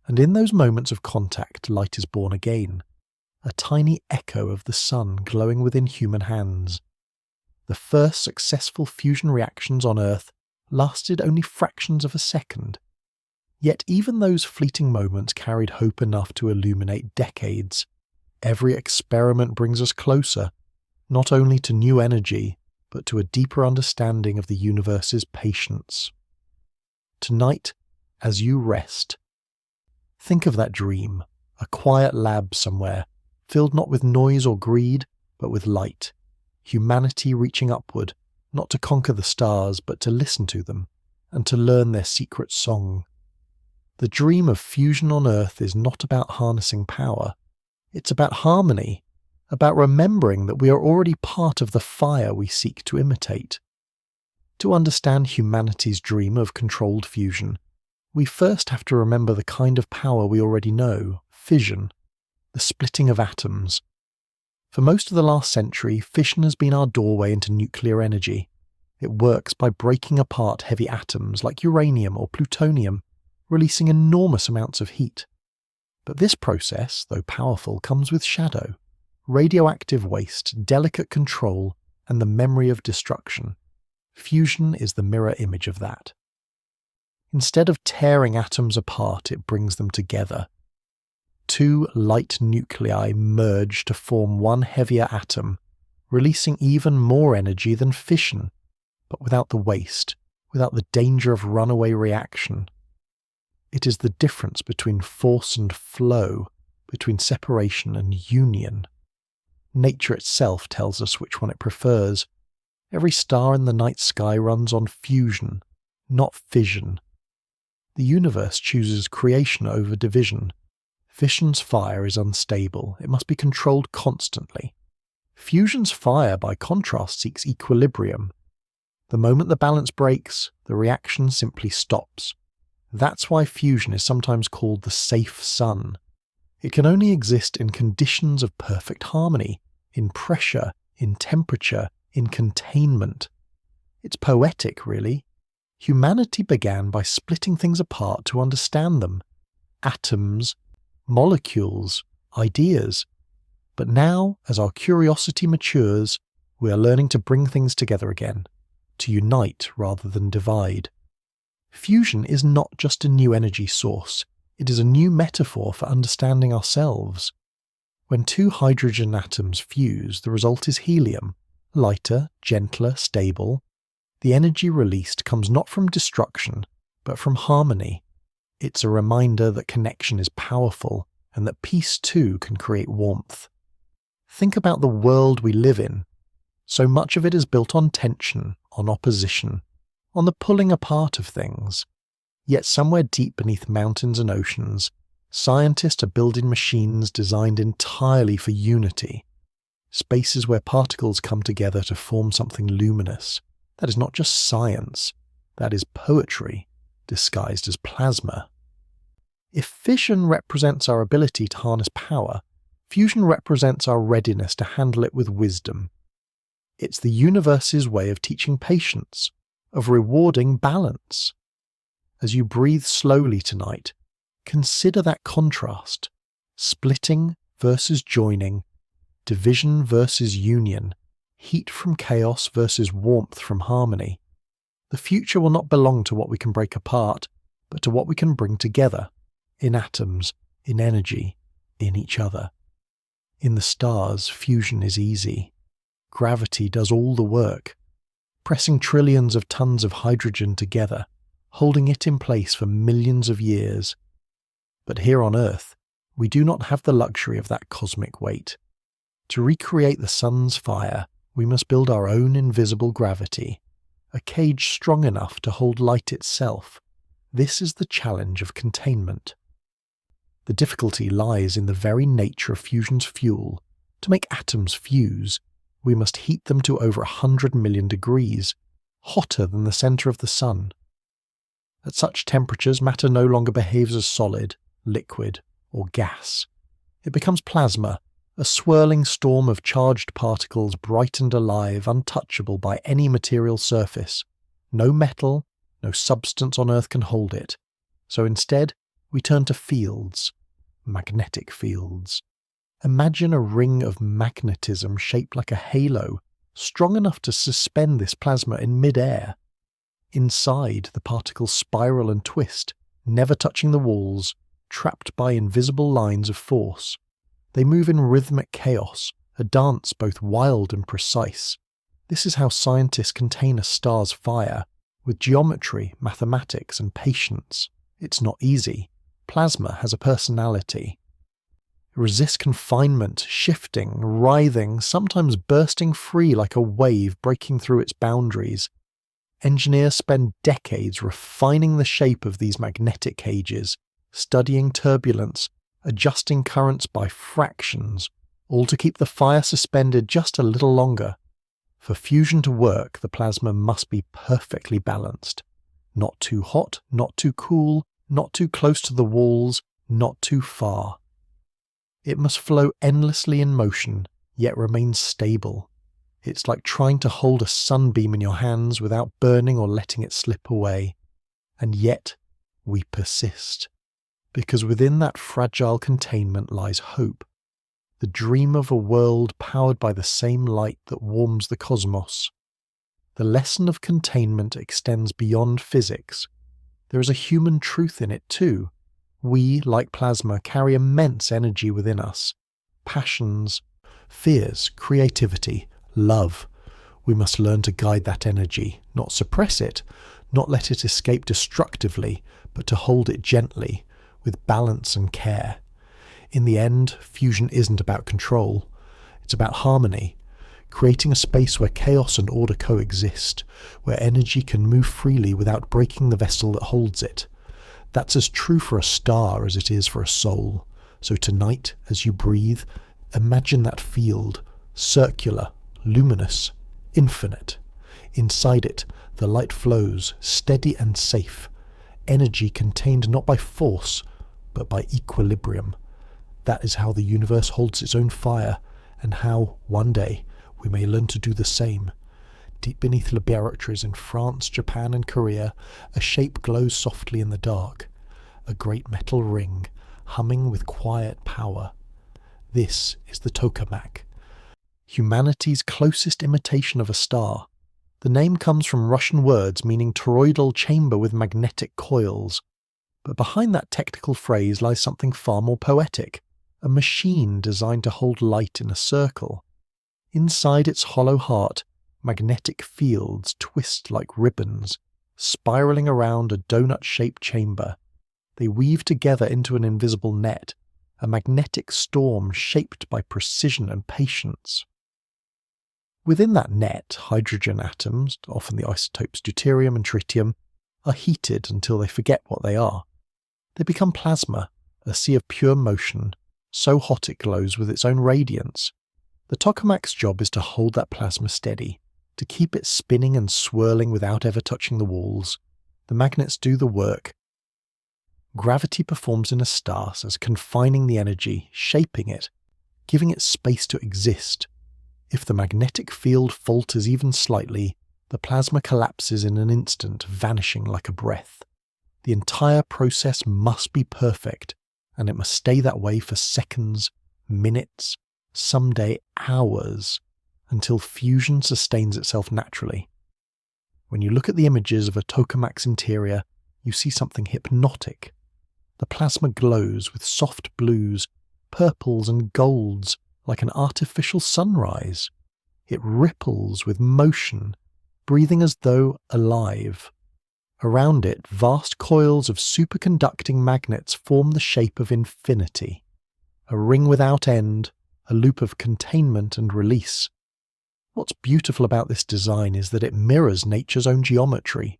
And in those moments of contact, light is born again, a tiny echo of the sun glowing within human hands. The first successful fusion reactions on Earth lasted only fractions of a second. Yet even those fleeting moments carried hope enough to illuminate decades. Every experiment brings us closer, not only to new energy, but to a deeper understanding of the universe's patience. Tonight, as you rest, think of that dream, a quiet lab somewhere, filled not with noise or greed, but with light. Humanity reaching upward, not to conquer the stars, but to listen to them, and to learn their secret song. The dream of fusion on Earth is not about harnessing power. It's about harmony, about remembering that we are already part of the fire we seek to imitate. To understand humanity's dream of controlled fusion, we first have to remember the kind of power we already know, fission, the splitting of atoms. For most of the last century, fission has been our doorway into nuclear energy. It works by breaking apart heavy atoms like uranium or plutonium, releasing enormous amounts of heat. But this process, though powerful, comes with shadow, radioactive waste, delicate control, and the memory of destruction. Fusion is the mirror image of that. Instead of tearing atoms apart, it brings them together. Two light nuclei merge to form one heavier atom, releasing even more energy than fission, but without the waste, without the danger of runaway reaction. It is the difference between force and flow, between separation and union. Nature itself tells us which one it prefers. Every star in the night sky runs on fusion, not fission. The universe chooses creation over division. Fission's fire is unstable. It must be controlled constantly. Fusion's fire, by contrast, seeks equilibrium. The moment the balance breaks, the reaction simply stops. That's why fusion is sometimes called the safe sun. It can only exist in conditions of perfect harmony, in pressure, in temperature, in containment. It's poetic, really. Humanity began by splitting things apart to understand them. Atoms, molecules, ideas. But now, as our curiosity matures, we are learning to bring things together again, to unite rather than divide. Fusion is not just a new energy source, it is a new metaphor for understanding ourselves. When two hydrogen atoms fuse, the result is helium, lighter, gentler, stable. The energy released comes not from destruction, but from harmony. It's a reminder that connection is powerful, and that peace too can create warmth. Think about the world we live in. So much of it is built on tension, on opposition, on the pulling apart of things. Yet somewhere deep beneath mountains and oceans, scientists are building machines designed entirely for unity. Spaces where particles come together to form something luminous. That is not just science, that is poetry, disguised as plasma. If fission represents our ability to harness power, fusion represents our readiness to handle it with wisdom. It's the universe's way of teaching patience, of rewarding balance. As you breathe slowly tonight, consider that contrast, splitting versus joining, division versus union, heat from chaos versus warmth from harmony. The future will not belong to what we can break apart, but to what we can bring together, in atoms, in energy, in each other. In the stars, fusion is easy. Gravity does all the work, pressing trillions of tons of hydrogen together, holding it in place for millions of years. But here on Earth, we do not have the luxury of that cosmic weight. To recreate the sun's fire, we must build our own invisible gravity, a cage strong enough to hold light itself. This is the challenge of containment. The difficulty lies in the very nature of fusion's fuel. To make atoms fuse, we must heat them to over 100 million degrees, hotter than the centre of the sun. At such temperatures, matter no longer behaves as solid, liquid, or gas. It becomes plasma, a swirling storm of charged particles, bright and alive, untouchable by any material surface. No metal, no substance on Earth can hold it. So instead, we turn to fields, magnetic fields. Imagine a ring of magnetism shaped like a halo, strong enough to suspend this plasma in mid-air. Inside, the particles spiral and twist, never touching the walls, trapped by invisible lines of force. They move in rhythmic chaos, a dance both wild and precise. This is how scientists contain a star's fire, with geometry, mathematics, and patience. It's not easy. Plasma has a personality. It resists confinement, shifting, writhing, sometimes bursting free like a wave breaking through its boundaries. Engineers spend decades refining the shape of these magnetic cages, studying turbulence, adjusting currents by fractions, all to keep the fire suspended just a little longer. For fusion to work, the plasma must be perfectly balanced. Not too hot, not too cool, not too close to the walls, not too far. It must flow endlessly in motion, yet remain stable. It's like trying to hold a sunbeam in your hands without burning or letting it slip away. And yet, we persist. Because within that fragile containment lies hope, the dream of a world powered by the same light that warms the cosmos. The lesson of containment extends beyond physics. There is a human truth in it too. We, like plasma, carry immense energy within us. Passions, fears, creativity, love. We must learn to guide that energy, not suppress it, not let it escape destructively, but to hold it gently, with balance and care. In the end, fusion isn't about control. It's about harmony, creating a space where chaos and order coexist, where energy can move freely without breaking the vessel that holds it. That's as true for a star as it is for a soul. So tonight, as you breathe, imagine that field, circular, luminous, infinite. Inside it, the light flows, steady and safe. Energy contained not by force, but by equilibrium. That is how the universe holds its own fire, and how, one day, we may learn to do the same. Deep beneath laboratories in France, Japan, and Korea, a shape glows softly in the dark. A great metal ring, humming with quiet power. This is the tokamak, humanity's closest imitation of a star. The name comes from Russian words meaning toroidal chamber with magnetic coils. But behind that technical phrase lies something far more poetic, a machine designed to hold light in a circle. Inside its hollow heart, magnetic fields twist like ribbons, spiraling around a donut-shaped chamber. They weave together into an invisible net, a magnetic storm shaped by precision and patience. Within that net, hydrogen atoms, often the isotopes deuterium and tritium, are heated until they forget what they are. They become plasma, a sea of pure motion, so hot it glows with its own radiance. The tokamak's job is to hold that plasma steady, to keep it spinning and swirling without ever touching the walls. The magnets do the work. Gravity performs in a star as confining the energy, shaping it, giving it space to exist. If the magnetic field falters even slightly, the plasma collapses in an instant, vanishing like a breath. The entire process must be perfect, and it must stay that way for seconds, minutes, someday hours, until fusion sustains itself naturally. When you look at the images of a tokamak's interior, you see something hypnotic. The plasma glows with soft blues, purples and golds like an artificial sunrise. It ripples with motion, breathing as though alive. Around it, vast coils of superconducting magnets form the shape of infinity, a ring without end, a loop of containment and release. What's beautiful about this design is that it mirrors nature's own geometry.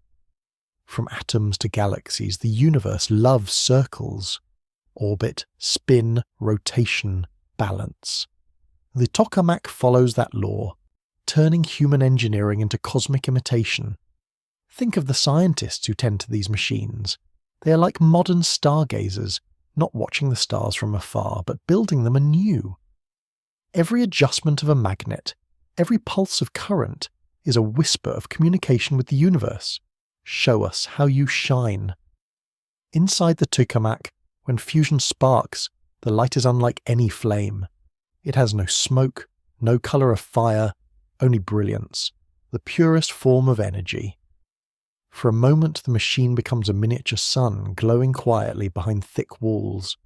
From atoms to galaxies, the universe loves circles. Orbit, spin, rotation, balance. The tokamak follows that law, turning human engineering into cosmic imitation. Think of the scientists who tend to these machines. They are like modern stargazers, not watching the stars from afar, but building them anew. Every adjustment of a magnet, every pulse of current, is a whisper of communication with the universe. Show us how you shine. Inside the tokamak, when fusion sparks, the light is unlike any flame. It has no smoke, no colour of fire, only brilliance, the purest form of energy. For a moment the machine becomes a miniature sun glowing quietly behind thick walls.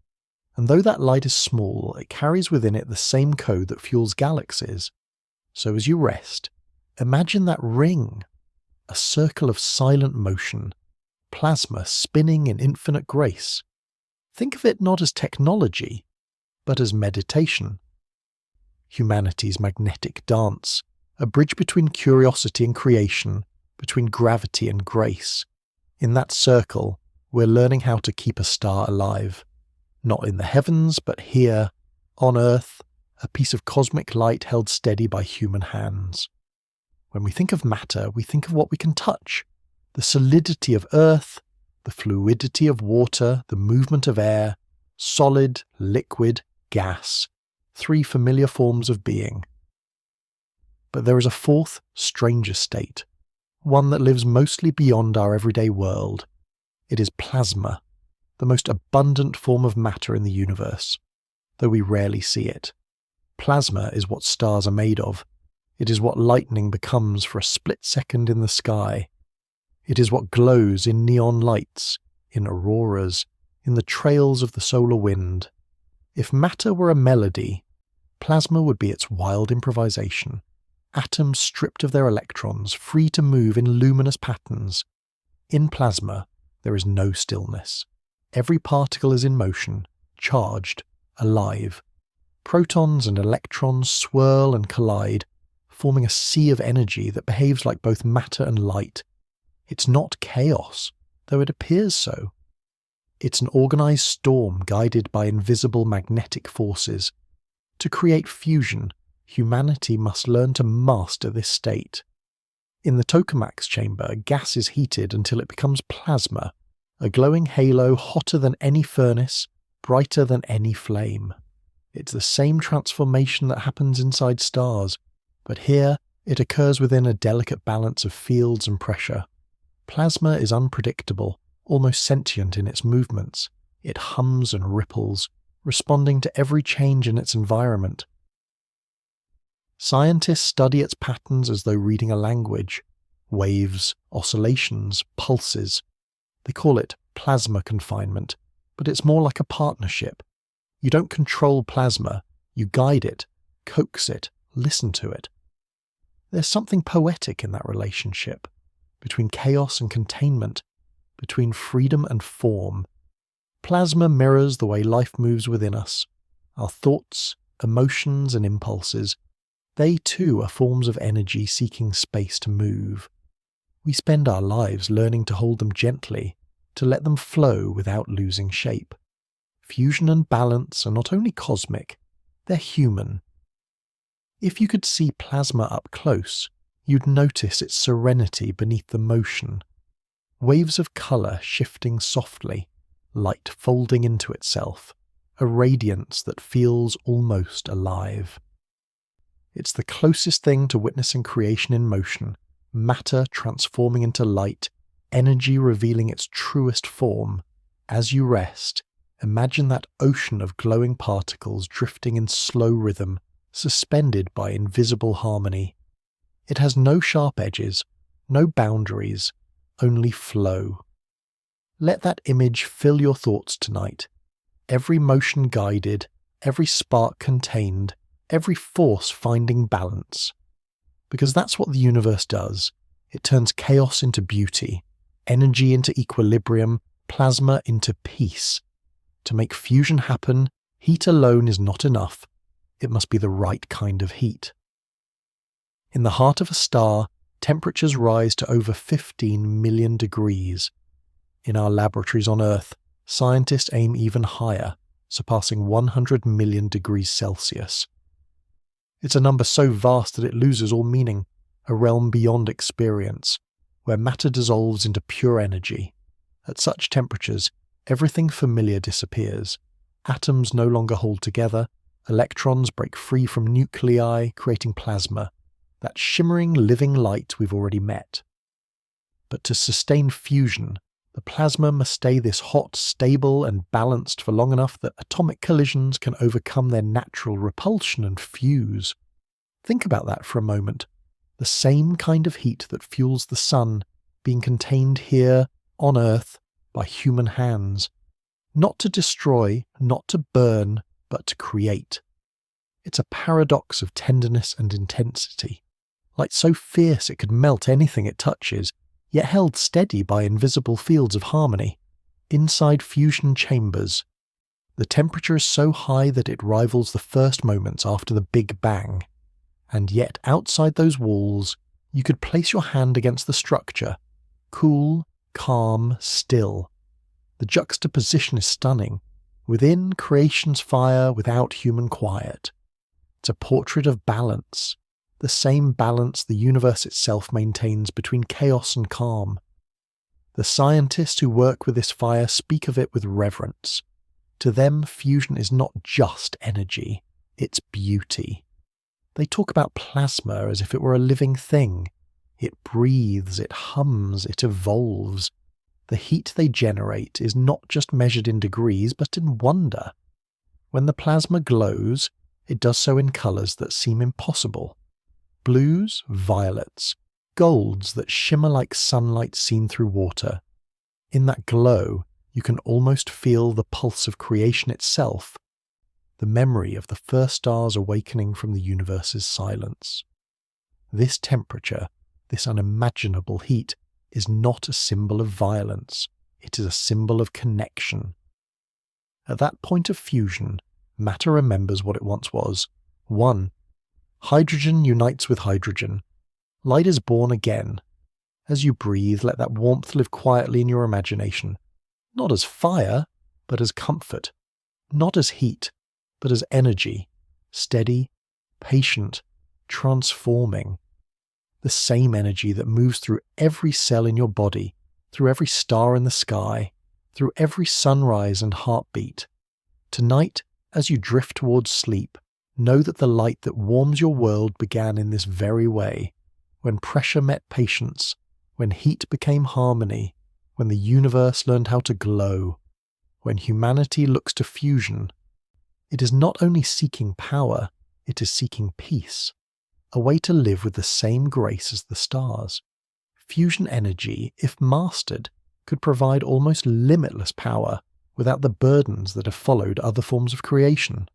And though that light is small, it carries within it the same code that fuels galaxies. So as you rest, imagine that ring, a circle of silent motion, plasma spinning in infinite grace. Think of it not as technology, but as meditation. Humanity's magnetic dance, a bridge between curiosity and creation, between gravity and grace. In that circle, we're learning how to keep a star alive. Not in the heavens, but here, on Earth, a piece of cosmic light held steady by human hands. When we think of matter, we think of what we can touch. The solidity of Earth, the fluidity of water, the movement of air, solid, liquid, gas, three familiar forms of being. But there is a fourth, stranger state, one that lives mostly beyond our everyday world. It is plasma, the most abundant form of matter in the universe, though we rarely see it. Plasma is what stars are made of. It is what lightning becomes for a split second in the sky. It is what glows in neon lights, in auroras, in the trails of the solar wind. If matter were a melody, plasma would be its wild improvisation. Atoms stripped of their electrons, free to move in luminous patterns. In plasma, there is no stillness. Every particle is in motion, charged, alive. Protons and electrons swirl and collide, forming a sea of energy that behaves like both matter and light. It's not chaos, though it appears so. It's an organized storm guided by invisible magnetic forces. To create fusion, humanity must learn to master this state. In the tokamak's chamber, gas is heated until it becomes plasma, a glowing halo hotter than any furnace, brighter than any flame. It's the same transformation that happens inside stars, but here it occurs within a delicate balance of fields and pressure. Plasma is unpredictable, almost sentient in its movements. It hums and ripples, responding to every change in its environment. Scientists study its patterns as though reading a language. Waves, oscillations, pulses. They call it plasma confinement, but it's more like a partnership. You don't control plasma, you guide it, coax it, listen to it. There's something poetic in that relationship, between chaos and containment, between freedom and form. Plasma mirrors the way life moves within us, our thoughts, emotions and impulses. They too are forms of energy seeking space to move. We spend our lives learning to hold them gently, to let them flow without losing shape. Fusion and balance are not only cosmic, they're human. If you could see plasma up close, you'd notice its serenity beneath the motion. Waves of colour shifting softly, light folding into itself, a radiance that feels almost alive. It's the closest thing to witnessing creation in motion, matter transforming into light, energy revealing its truest form. As you rest, imagine that ocean of glowing particles drifting in slow rhythm, suspended by invisible harmony. It has no sharp edges, no boundaries, only flow. Let that image fill your thoughts tonight. Every motion guided, every spark contained, every force finding balance. Because that's what the universe does. It turns chaos into beauty, energy into equilibrium, plasma into peace. To make fusion happen, heat alone is not enough. It must be the right kind of heat. In the heart of a star, temperatures rise to over 15 million degrees. In our laboratories on Earth, scientists aim even higher, surpassing 100 million degrees Celsius. It's a number so vast that it loses all meaning, a realm beyond experience, where matter dissolves into pure energy. At such temperatures, everything familiar disappears. Atoms no longer hold together, electrons break free from nuclei, creating plasma, that shimmering living light we've already met. But to sustain fusion, the plasma must stay this hot, stable, and balanced for long enough that atomic collisions can overcome their natural repulsion and fuse. Think about that for a moment. The same kind of heat that fuels the sun being contained here on Earth by human hands. Not to destroy, not to burn, but to create. It's a paradox of tenderness and intensity. Light so fierce it could melt anything it touches, yet held steady by invisible fields of harmony. Inside fusion chambers, the temperature is so high that it rivals the first moments after the Big Bang. And yet outside those walls, you could place your hand against the structure, cool, calm, still. The juxtaposition is stunning. Within, creation's fire, without human quiet. It's a portrait of balance, the same balance the universe itself maintains between chaos and calm. The scientists who work with this fire speak of it with reverence. To them, fusion is not just energy, it's beauty. They talk about plasma as if it were a living thing. It breathes, it hums, it evolves. The heat they generate is not just measured in degrees, but in wonder. When the plasma glows, it does so in colours that seem impossible. Blues, violets, golds that shimmer like sunlight seen through water. In that glow, you can almost feel the pulse of creation itself, the memory of the first stars awakening from the universe's silence. This temperature, this unimaginable heat, is not a symbol of violence, it is a symbol of connection. At that point of fusion, matter remembers what it once was. One. Hydrogen unites with hydrogen. Light is born again. As you breathe, let that warmth live quietly in your imagination, not as fire, but as comfort, not as heat, but as energy, steady, patient, transforming. The same energy that moves through every cell in your body, through every star in the sky, through every sunrise and heartbeat. Tonight, as you drift towards sleep, know that the light that warms your world began in this very way, when pressure met patience, when heat became harmony, when the universe learned how to glow, when humanity looks to fusion. It is not only seeking power, it is seeking peace, a way to live with the same grace as the stars. Fusion energy, if mastered, could provide almost limitless power without the burdens that have followed other forms of creation.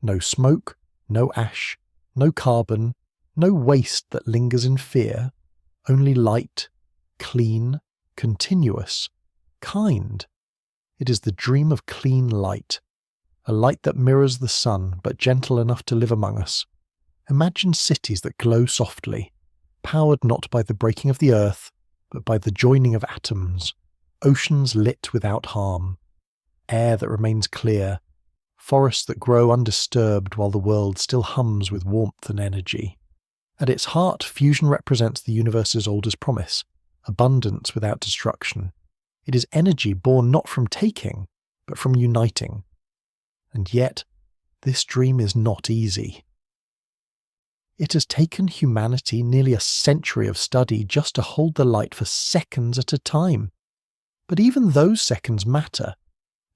No smoke, no ash, no carbon, no waste that lingers in fear, only light, clean, continuous, kind. It is the dream of clean light, a light that mirrors the sun but gentle enough to live among us. Imagine cities that glow softly, powered not by the breaking of the earth, but by the joining of atoms, oceans lit without harm, air that remains clear, forests that grow undisturbed while the world still hums with warmth and energy. At its heart, fusion represents the universe's oldest promise, abundance without destruction. It is energy born not from taking, but from uniting. And yet, this dream is not easy. It has taken humanity nearly a century of study just to hold the light for seconds at a time. But even those seconds matter.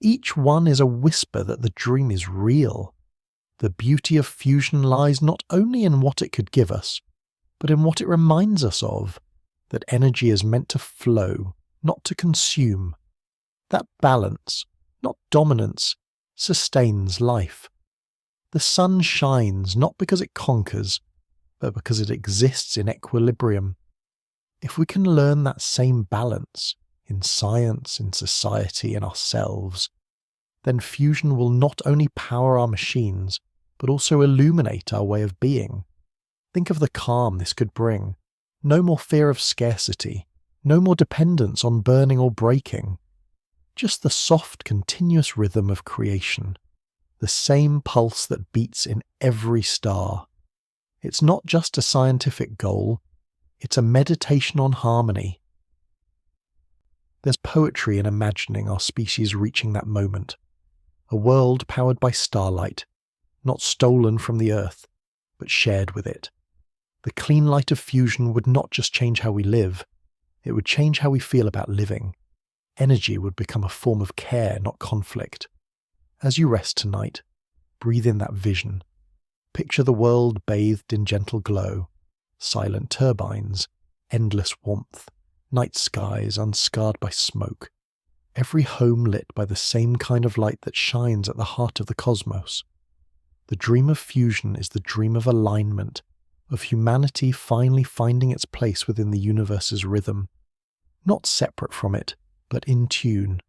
Each one is a whisper that the dream is real. The beauty of fusion lies not only in what it could give us, but in what it reminds us of, that energy is meant to flow, not to consume. That balance, not dominance, sustains life. The sun shines not because it conquers, but because it exists in equilibrium. If we can learn that same balance, in science, in society, in ourselves, then fusion will not only power our machines, but also illuminate our way of being. Think of the calm this could bring. No more fear of scarcity, no more dependence on burning or breaking. Just the soft, continuous rhythm of creation, the same pulse that beats in every star. It's not just a scientific goal, it's a meditation on harmony. There's poetry in imagining our species reaching that moment. A world powered by starlight, not stolen from the earth, but shared with it. The clean light of fusion would not just change how we live, it would change how we feel about living. Energy would become a form of care, not conflict. As you rest tonight, breathe in that vision. Picture the world bathed in gentle glow, silent turbines, endless warmth, night skies unscarred by smoke, every home lit by the same kind of light that shines at the heart of the cosmos. The dream of fusion is the dream of alignment, of humanity finally finding its place within the universe's rhythm, not separate from it, but in tune.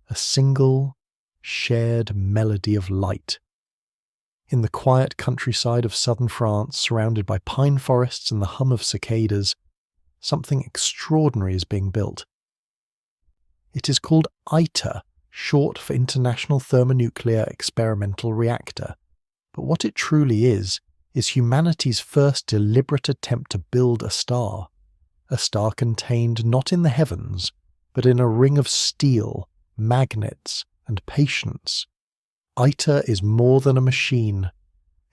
A single, shared melody of light. In the quiet countryside of southern France, surrounded by pine forests and the hum of cicadas, something extraordinary is being built. It is called ITER, short for International Thermonuclear Experimental Reactor. But what it truly is humanity's first deliberate attempt to build a star contained not in the heavens, but in a ring of steel, magnets, and patience. ITER is more than a machine.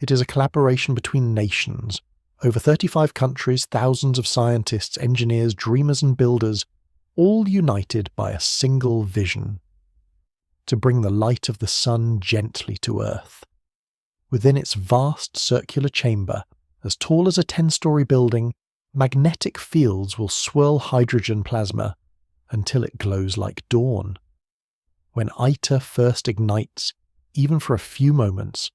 It is a collaboration between nations. Over 35 countries, thousands of scientists, engineers, dreamers and builders, all united by a single vision: to bring the light of the sun gently to Earth. Within its vast circular chamber, as tall as a 10-story building, magnetic fields will swirl hydrogen plasma until it glows like dawn. When ITER first ignites, even for a few moments,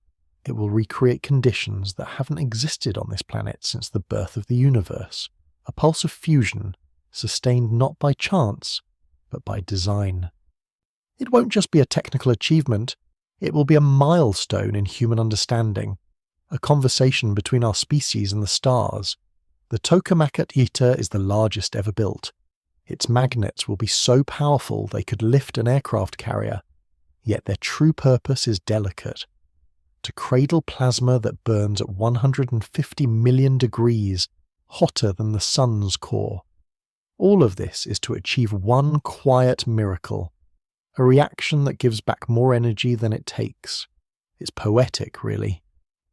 it will recreate conditions that haven't existed on this planet since the birth of the universe. A pulse of fusion, sustained not by chance, but by design. It won't just be a technical achievement, it will be a milestone in human understanding, a conversation between our species and the stars. The tokamak at ITER is the largest ever built. Its magnets will be so powerful they could lift an aircraft carrier, yet their true purpose is delicate: to cradle plasma that burns at 150 million degrees, hotter than the sun's core. All of this is to achieve one quiet miracle, a reaction that gives back more energy than it takes. It's poetic, really.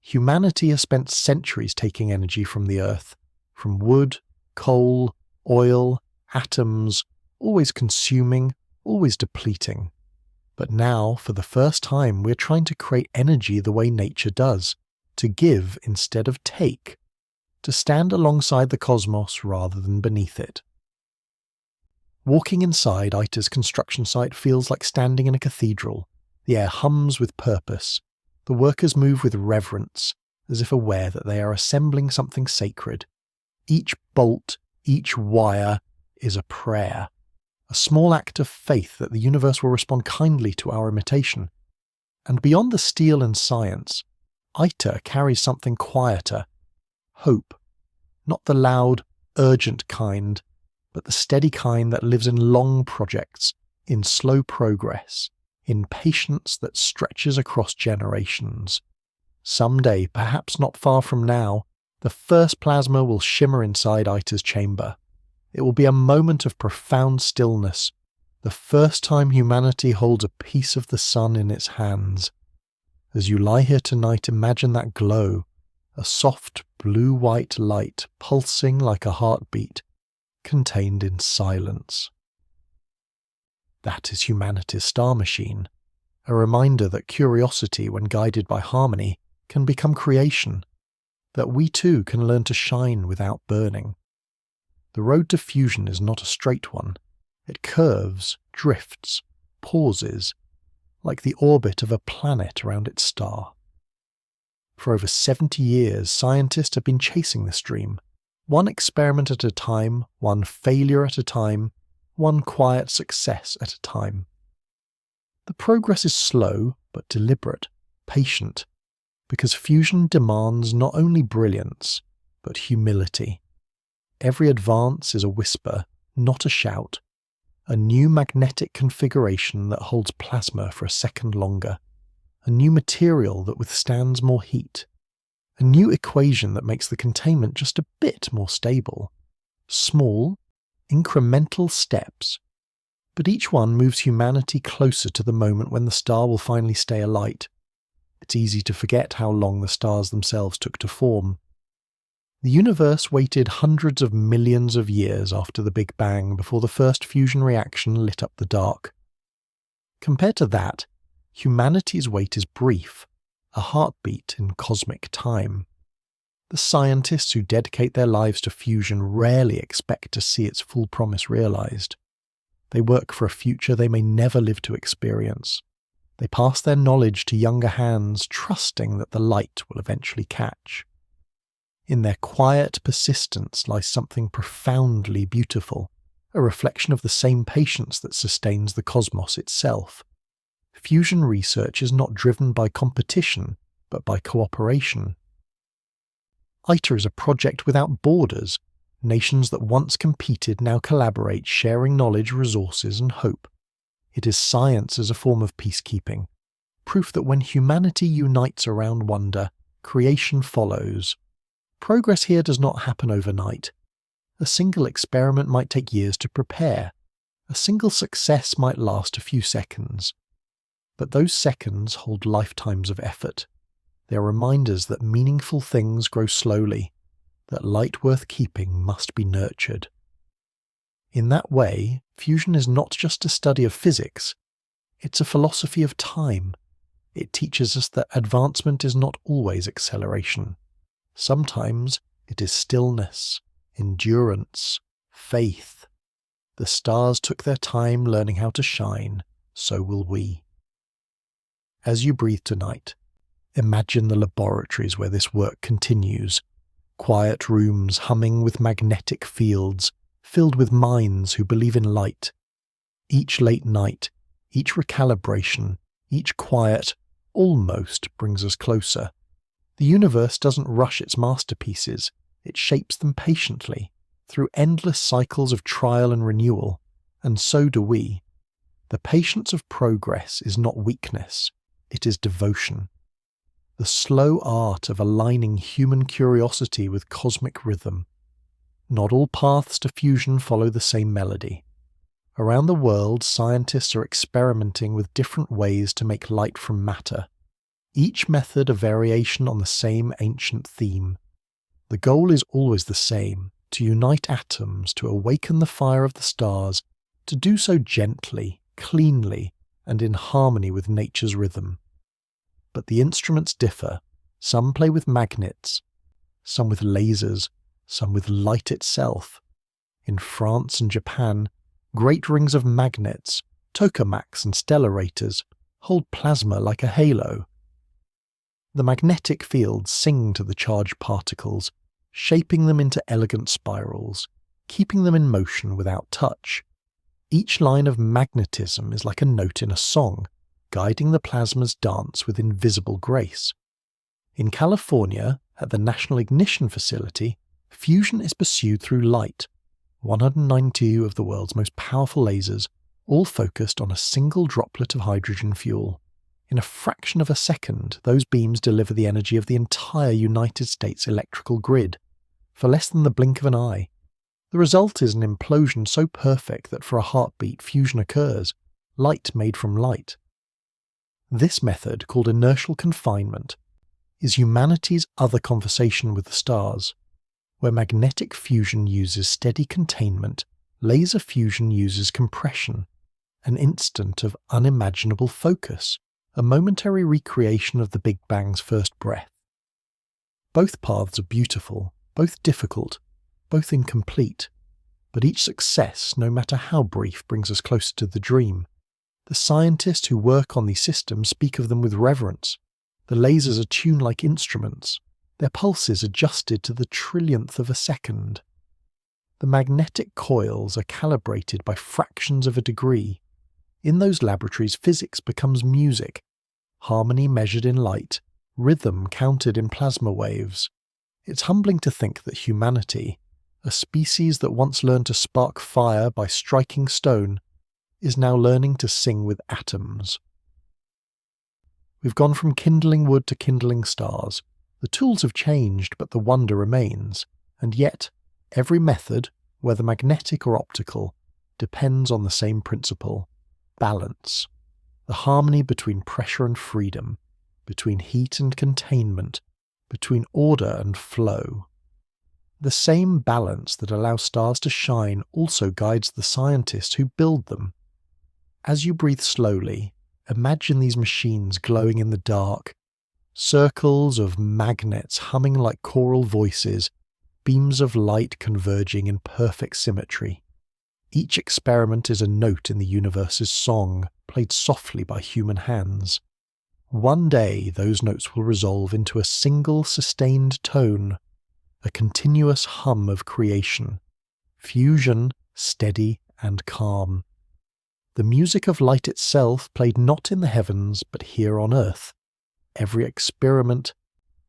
Humanity has spent centuries taking energy from the Earth, from wood, coal, oil, atoms, always consuming, always depleting. But now, for the first time, we're trying to create energy the way nature does, to give instead of take, to stand alongside the cosmos rather than beneath it. Walking inside ITER's construction site feels like standing in a cathedral. The air hums with purpose. The workers move with reverence, as if aware that they are assembling something sacred. Each bolt, each wire, is a prayer, a small act of faith that the universe will respond kindly to our imitation. And beyond the steel and science, ITER carries something quieter: hope. Not the loud, urgent kind, but the steady kind that lives in long projects, in slow progress, in patience that stretches across generations. Someday, perhaps not far from now, the first plasma will shimmer inside ITER's chamber. It will be a moment of profound stillness, the first time humanity holds a piece of the sun in its hands. As you lie here tonight, imagine that glow, a soft blue-white light pulsing like a heartbeat, contained in silence. That is humanity's star machine, a reminder that curiosity, when guided by harmony, can become creation, that we too can learn to shine without burning. The road to fusion is not a straight one. It curves, drifts, pauses, like the orbit of a planet around its star. For over 70 years, scientists have been chasing this dream, one experiment at a time, one failure at a time, one quiet success at a time. The progress is slow but deliberate, patient, because fusion demands not only brilliance, but humility. Every advance is a whisper, not a shout, a new magnetic configuration that holds plasma for a second longer, a new material that withstands more heat, a new equation that makes the containment just a bit more stable. Small, incremental steps, but each one moves humanity closer to the moment when the star will finally stay alight. It's easy to forget how long the stars themselves took to form. The universe waited hundreds of millions of years after the Big Bang before the first fusion reaction lit up the dark. Compared to that, humanity's wait is brief, a heartbeat in cosmic time. The scientists who dedicate their lives to fusion rarely expect to see its full promise realized. They work for a future they may never live to experience. They pass their knowledge to younger hands, trusting that the light will eventually catch. In their quiet persistence lies something profoundly beautiful, a reflection of the same patience that sustains the cosmos itself. Fusion research is not driven by competition, but by cooperation. ITER is a project without borders. Nations that once competed now collaborate, sharing knowledge, resources, and hope. It is science as a form of peacekeeping, proof that when humanity unites around wonder, creation follows. Progress here does not happen overnight. A single experiment might take years to prepare. A single success might last a few seconds. But those seconds hold lifetimes of effort. They are reminders that meaningful things grow slowly, that light worth keeping must be nurtured. In that way, fusion is not just a study of physics, it's a philosophy of time. It teaches us that advancement is not always acceleration. Sometimes it is stillness, endurance, faith. The stars took their time learning how to shine, so will we. As you breathe tonight, imagine the laboratories where this work continues. Quiet rooms humming with magnetic fields, filled with minds who believe in light. Each late night, each recalibration, each quiet, almost brings us closer. The universe doesn't rush its masterpieces, it shapes them patiently, through endless cycles of trial and renewal, and so do we. The patience of progress is not weakness, it is devotion. The slow art of aligning human curiosity with cosmic rhythm. Not all paths to fusion follow the same melody. Around the world, scientists are experimenting with different ways to make light from matter, each method a variation on the same ancient theme. The goal is always the same, to unite atoms, to awaken the fire of the stars, to do so gently, cleanly, and in harmony with nature's rhythm. But the instruments differ. Some play with magnets, some with lasers, some with light itself. In France and Japan, great rings of magnets, tokamaks and stellarators, hold plasma like a halo. The magnetic fields sing to the charged particles, shaping them into elegant spirals, keeping them in motion without touch. Each line of magnetism is like a note in a song, guiding the plasma's dance with invisible grace. In California, at the National Ignition Facility, fusion is pursued through light, 192 of the world's most powerful lasers, all focused on a single droplet of hydrogen fuel. In a fraction of a second, those beams deliver the energy of the entire United States electrical grid, for less than the blink of an eye. The result is an implosion so perfect that for a heartbeat fusion occurs, light made from light. This method, called inertial confinement, is humanity's other conversation with the stars. Where magnetic fusion uses steady containment, laser fusion uses compression, an instant of unimaginable focus, a momentary recreation of the Big Bang's first breath. Both paths are beautiful, both difficult, both incomplete, but each success, no matter how brief, brings us closer to the dream. The scientists who work on these systems speak of them with reverence. The lasers are tuned like instruments, their pulses adjusted to the trillionth of a second. The magnetic coils are calibrated by fractions of a degree. In those laboratories, physics becomes music, harmony measured in light, rhythm counted in plasma waves. It's humbling to think that humanity, a species that once learned to spark fire by striking stone, is now learning to sing with atoms. We've gone from kindling wood to kindling stars. The tools have changed, but the wonder remains. And yet, every method, whether magnetic or optical, depends on the same principle: balance. The harmony between pressure and freedom, between heat and containment, between order and flow. The same balance that allows stars to shine also guides the scientists who build them. As you breathe slowly, imagine these machines glowing in the dark, circles of magnets humming like choral voices, beams of light converging in perfect symmetry. Each experiment is a note in the universe's song, played softly by human hands. One day those notes will resolve into a single sustained tone, a continuous hum of creation, fusion, steady and calm. The music of light itself played not in the heavens but here on earth. Every experiment,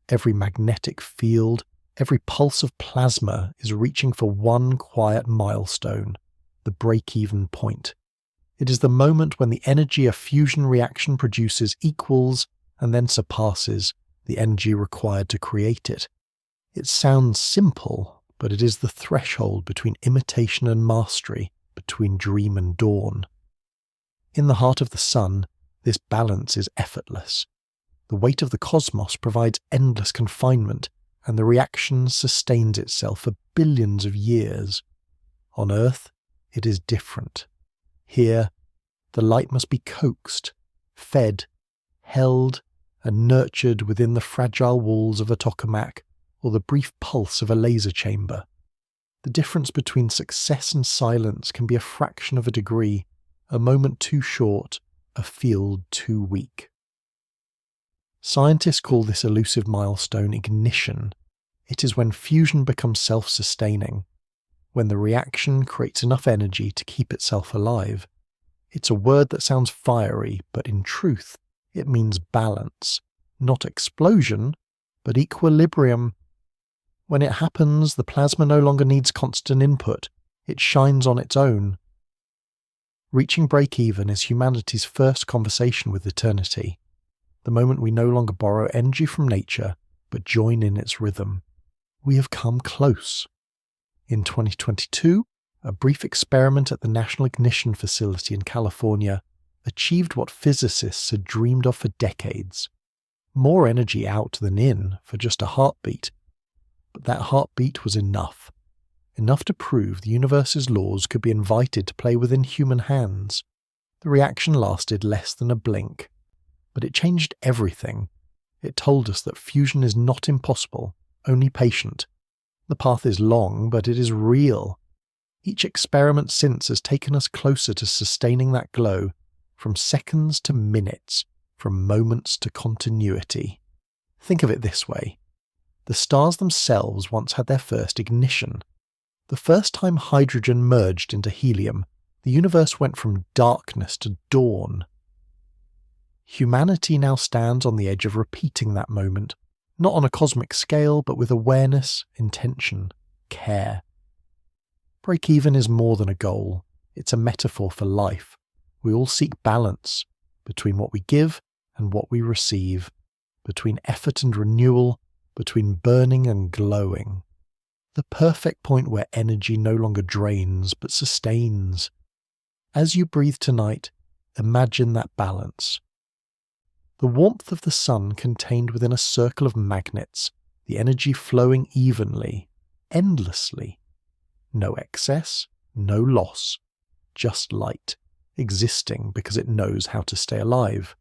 every magnetic field, every pulse of plasma is reaching for one quiet milestone, the break-even point. It is the moment when the energy a fusion reaction produces equals and then surpasses the energy required to create it. It sounds simple, but it is the threshold between imitation and mastery, between dream and dawn. In the heart of the sun, this balance is effortless. The weight of the cosmos provides endless confinement, and the reaction sustains itself for billions of years. On Earth, it is different. Here, the light must be coaxed, fed, held, and nurtured within the fragile walls of a tokamak or the brief pulse of a laser chamber. The difference between success and silence can be a fraction of a degree, a moment too short, a field too weak. Scientists call this elusive milestone ignition. It is when fusion becomes self-sustaining, when the reaction creates enough energy to keep itself alive. It's a word that sounds fiery, but in truth, it means balance, not explosion, but equilibrium. When it happens, the plasma no longer needs constant input. It shines on its own. Reaching break-even is humanity's first conversation with eternity, the moment we no longer borrow energy from nature, but join in its rhythm. We have come close. In 2022, a brief experiment at the National Ignition Facility in California achieved what physicists had dreamed of for decades. More energy out than in for just a heartbeat. But that heartbeat was enough. Enough to prove the universe's laws could be invited to play within human hands. The reaction lasted less than a blink. But it changed everything. It told us that fusion is not impossible, only patient. The path is long, but it is real. Each experiment since has taken us closer to sustaining that glow, from seconds to minutes, from moments to continuity. Think of it this way. The stars themselves once had their first ignition. The first time hydrogen merged into helium, the universe went from darkness to dawn. Humanity now stands on the edge of repeating that moment, not on a cosmic scale, but with awareness, intention, care. Break-even is more than a goal. It's a metaphor for life. We all seek balance between what we give and what we receive, between effort and renewal, between burning and glowing. The perfect point where energy no longer drains but sustains. As you breathe tonight, imagine that balance. The warmth of the sun contained within a circle of magnets, the energy flowing evenly, endlessly. No excess, no loss, just light, existing because it knows how to stay alive.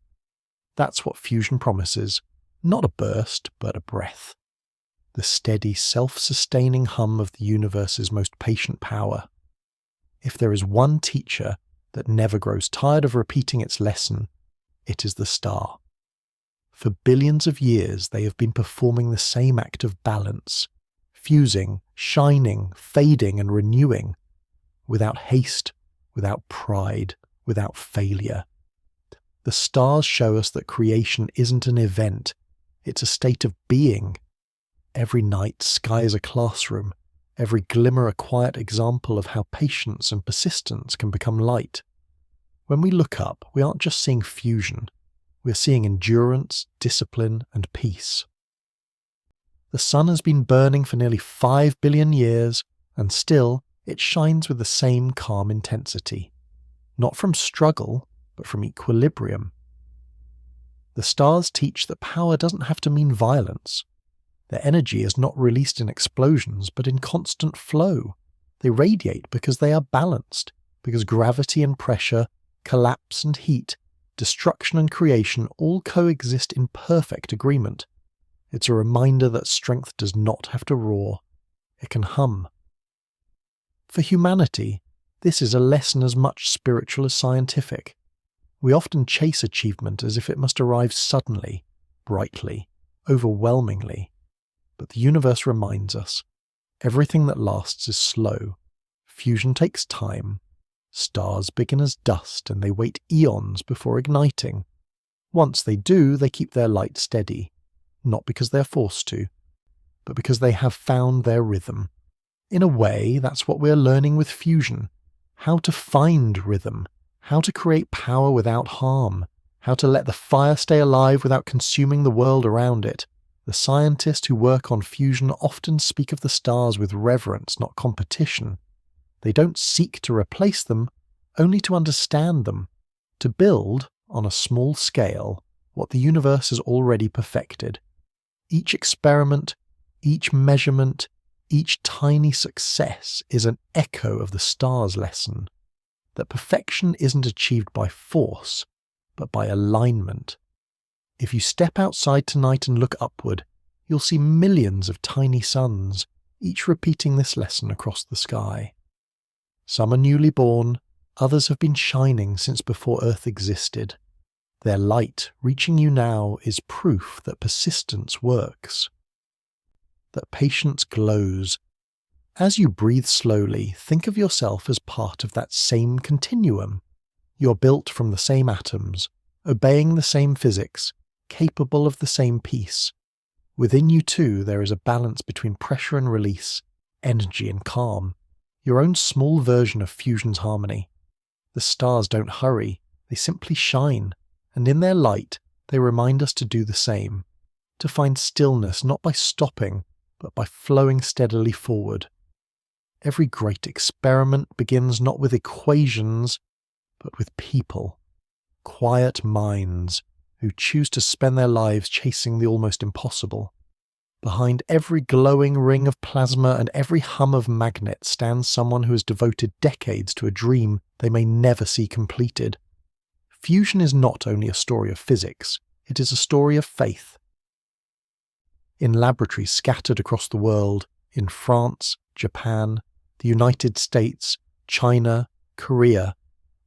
That's what fusion promises, not a burst, but a breath. The steady, self-sustaining hum of the universe's most patient power. If there is one teacher that never grows tired of repeating its lesson, it is the star. For billions of years they have been performing the same act of balance, fusing, shining, fading and renewing, without haste, without pride, without failure. The stars show us that creation isn't an event, it's a state of being. Every night sky is a classroom, every glimmer a quiet example of how patience and persistence can become light. When we look up, we aren't just seeing fusion, we're seeing endurance, discipline, and peace. The sun has been burning for nearly 5 billion years, and still it shines with the same calm intensity. Not from struggle, but from equilibrium. The stars teach that power doesn't have to mean violence. Their energy is not released in explosions, but in constant flow. They radiate because they are balanced, because gravity and pressure, collapse and heat, destruction and creation all coexist in perfect agreement. It's a reminder that strength does not have to roar. It can hum. For humanity, this is a lesson as much spiritual as scientific. We often chase achievement as if it must arrive suddenly, brightly, overwhelmingly. But the universe reminds us, everything that lasts is slow. Fusion takes time. Stars begin as dust and they wait eons before igniting. Once they do, they keep their light steady, not because they're forced to, but because they have found their rhythm. In a way, that's what we're learning with fusion. How to find rhythm, how to create power without harm, how to let the fire stay alive without consuming the world around it. The scientists who work on fusion often speak of the stars with reverence, not competition. They don't seek to replace them, only to understand them, to build, on a small scale, what the universe has already perfected. Each experiment, each measurement, each tiny success is an echo of the stars' lesson, that perfection isn't achieved by force, but by alignment. If you step outside tonight and look upward, you'll see millions of tiny suns, each repeating this lesson across the sky. Some are newly born, others have been shining since before Earth existed. Their light, reaching you now, is proof that persistence works, that patience glows. As you breathe slowly, think of yourself as part of that same continuum. You're built from the same atoms, obeying the same physics, capable of the same peace. Within you too there is a balance between pressure and release, energy and calm, your own small version of fusion's harmony. The stars don't hurry, they simply shine, and in their light they remind us to do the same, to find stillness not by stopping, but by flowing steadily forward. Every great experiment begins not with equations, but with people, quiet minds, who choose to spend their lives chasing the almost impossible. Behind every glowing ring of plasma and every hum of magnet stands someone who has devoted decades to a dream they may never see completed. Fusion is not only a story of physics, it is a story of faith. In laboratories scattered across the world, in France, Japan, the United States, China, Korea,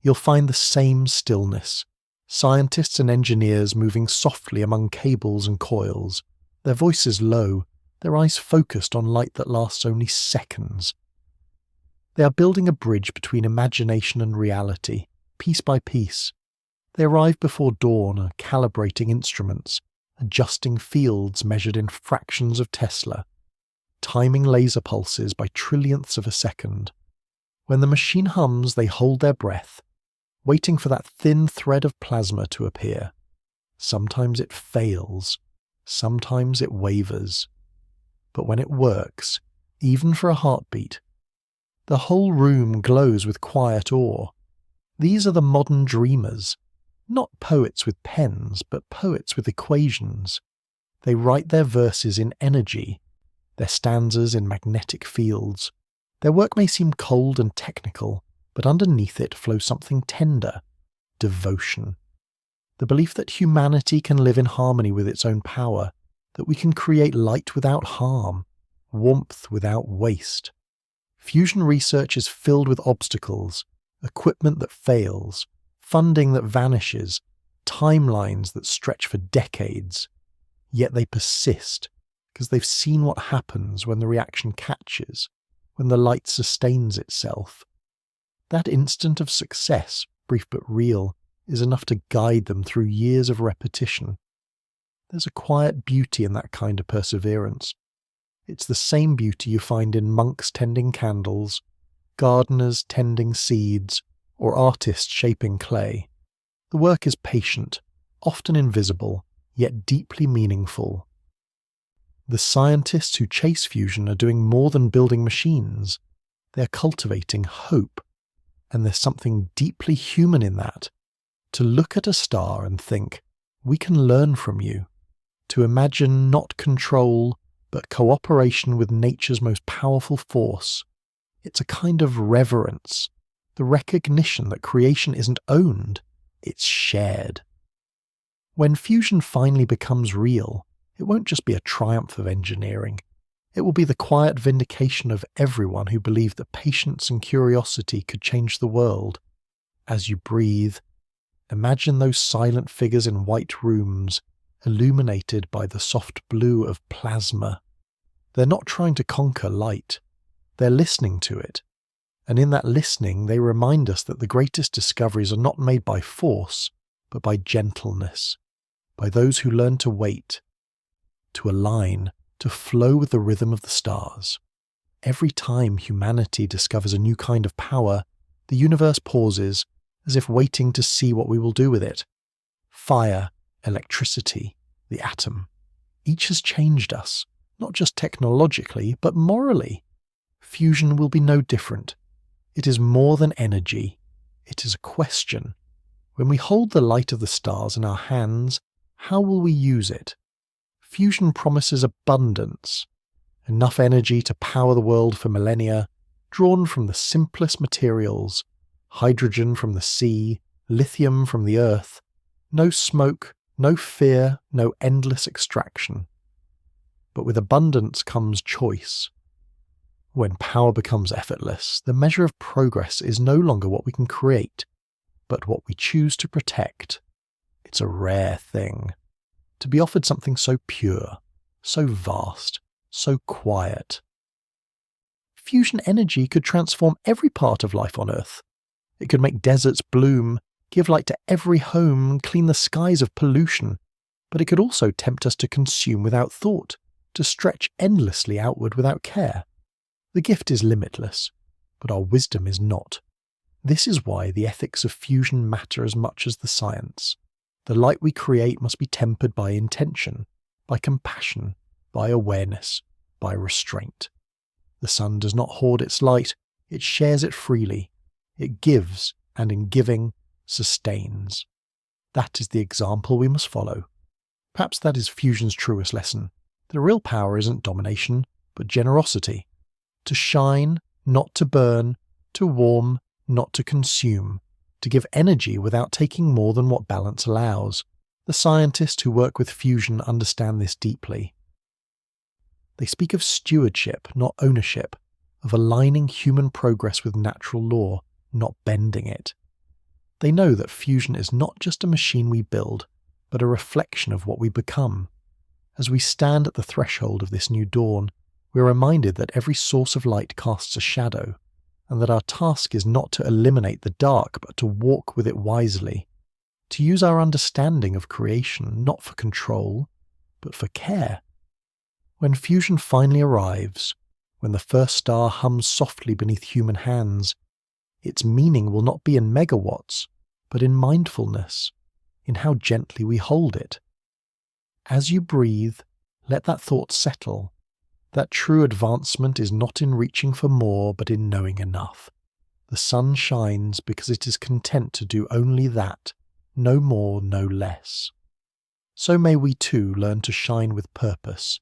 you'll find the same stillness. Scientists and engineers moving softly among cables and coils, their voices low, their eyes focused on light that lasts only seconds. They are building a bridge between imagination and reality, piece by piece. They arrive before dawn, are calibrating instruments, adjusting fields measured in fractions of Tesla, timing laser pulses by trillionths of a second. When the machine hums, they hold their breath, waiting for that thin thread of plasma to appear. Sometimes it fails, sometimes it wavers. But when it works, even for a heartbeat, the whole room glows with quiet awe. These are the modern dreamers, not poets with pens, but poets with equations. They write their verses in energy, their stanzas in magnetic fields. Their work may seem cold and technical, but underneath it flows something tender, devotion. The belief that humanity can live in harmony with its own power, that we can create light without harm, warmth without waste. Fusion research is filled with obstacles, equipment that fails, funding that vanishes, timelines that stretch for decades. Yet they persist, because they've seen what happens when the reaction catches, when the light sustains itself. That instant of success, brief but real, is enough to guide them through years of repetition. There's a quiet beauty in that kind of perseverance. It's the same beauty you find in monks tending candles, gardeners tending seeds, or artists shaping clay. The work is patient, often invisible, yet deeply meaningful. The scientists who chase fusion are doing more than building machines. They're cultivating hope. And there's something deeply human in that. To look at a star and think, we can learn from you. To imagine not control, but cooperation with nature's most powerful force. It's a kind of reverence, the recognition that creation isn't owned, it's shared. When fusion finally becomes real, it won't just be a triumph of engineering. It will be the quiet vindication of everyone who believed that patience and curiosity could change the world. As you breathe, imagine those silent figures in white rooms, illuminated by the soft blue of plasma. They're not trying to conquer light. They're listening to it. And in that listening, they remind us that the greatest discoveries are not made by force, but by gentleness, by those who learn to wait, to align, to flow with the rhythm of the stars. Every time humanity discovers a new kind of power, the universe pauses, as if waiting to see what we will do with it. Fire, electricity, the atom. Each has changed us, not just technologically, but morally. Fusion will be no different. It is more than energy. It is a question. When we hold the light of the stars in our hands, how will we use it? Fusion promises abundance, enough energy to power the world for millennia, drawn from the simplest materials, hydrogen from the sea, lithium from the earth, no smoke, no fear, no endless extraction. But with abundance comes choice. When power becomes effortless, the measure of progress is no longer what we can create, but what we choose to protect. It's a rare thing. To be offered something so pure, so vast, so quiet. Fusion energy could transform every part of life on Earth. It could make deserts bloom, give light to every home, clean the skies of pollution. But it could also tempt us to consume without thought, to stretch endlessly outward without care. The gift is limitless, but our wisdom is not. This is why the ethics of fusion matter as much as the science. The light we create must be tempered by intention, by compassion, by awareness, by restraint. The sun does not hoard its light, it shares it freely. It gives, and in giving, sustains. That is the example we must follow. Perhaps that is fusion's truest lesson. The real power isn't domination, but generosity. To shine, not to burn, to warm, not to consume, to give energy without taking more than what balance allows. The scientists who work with fusion understand this deeply. They speak of stewardship, not ownership, of aligning human progress with natural law, not bending it. They know that fusion is not just a machine we build, but a reflection of what we become. As we stand at the threshold of this new dawn, we are reminded that every source of light casts a shadow, and that our task is not to eliminate the dark, but to walk with it wisely, to use our understanding of creation not for control, but for care. When fusion finally arrives, when the first star hums softly beneath human hands, its meaning will not be in megawatts, but in mindfulness, in how gently we hold it. As you breathe, let that thought settle. That true advancement is not in reaching for more, but in knowing enough. The sun shines because it is content to do only that, no more, no less. So may we too learn to shine with purpose,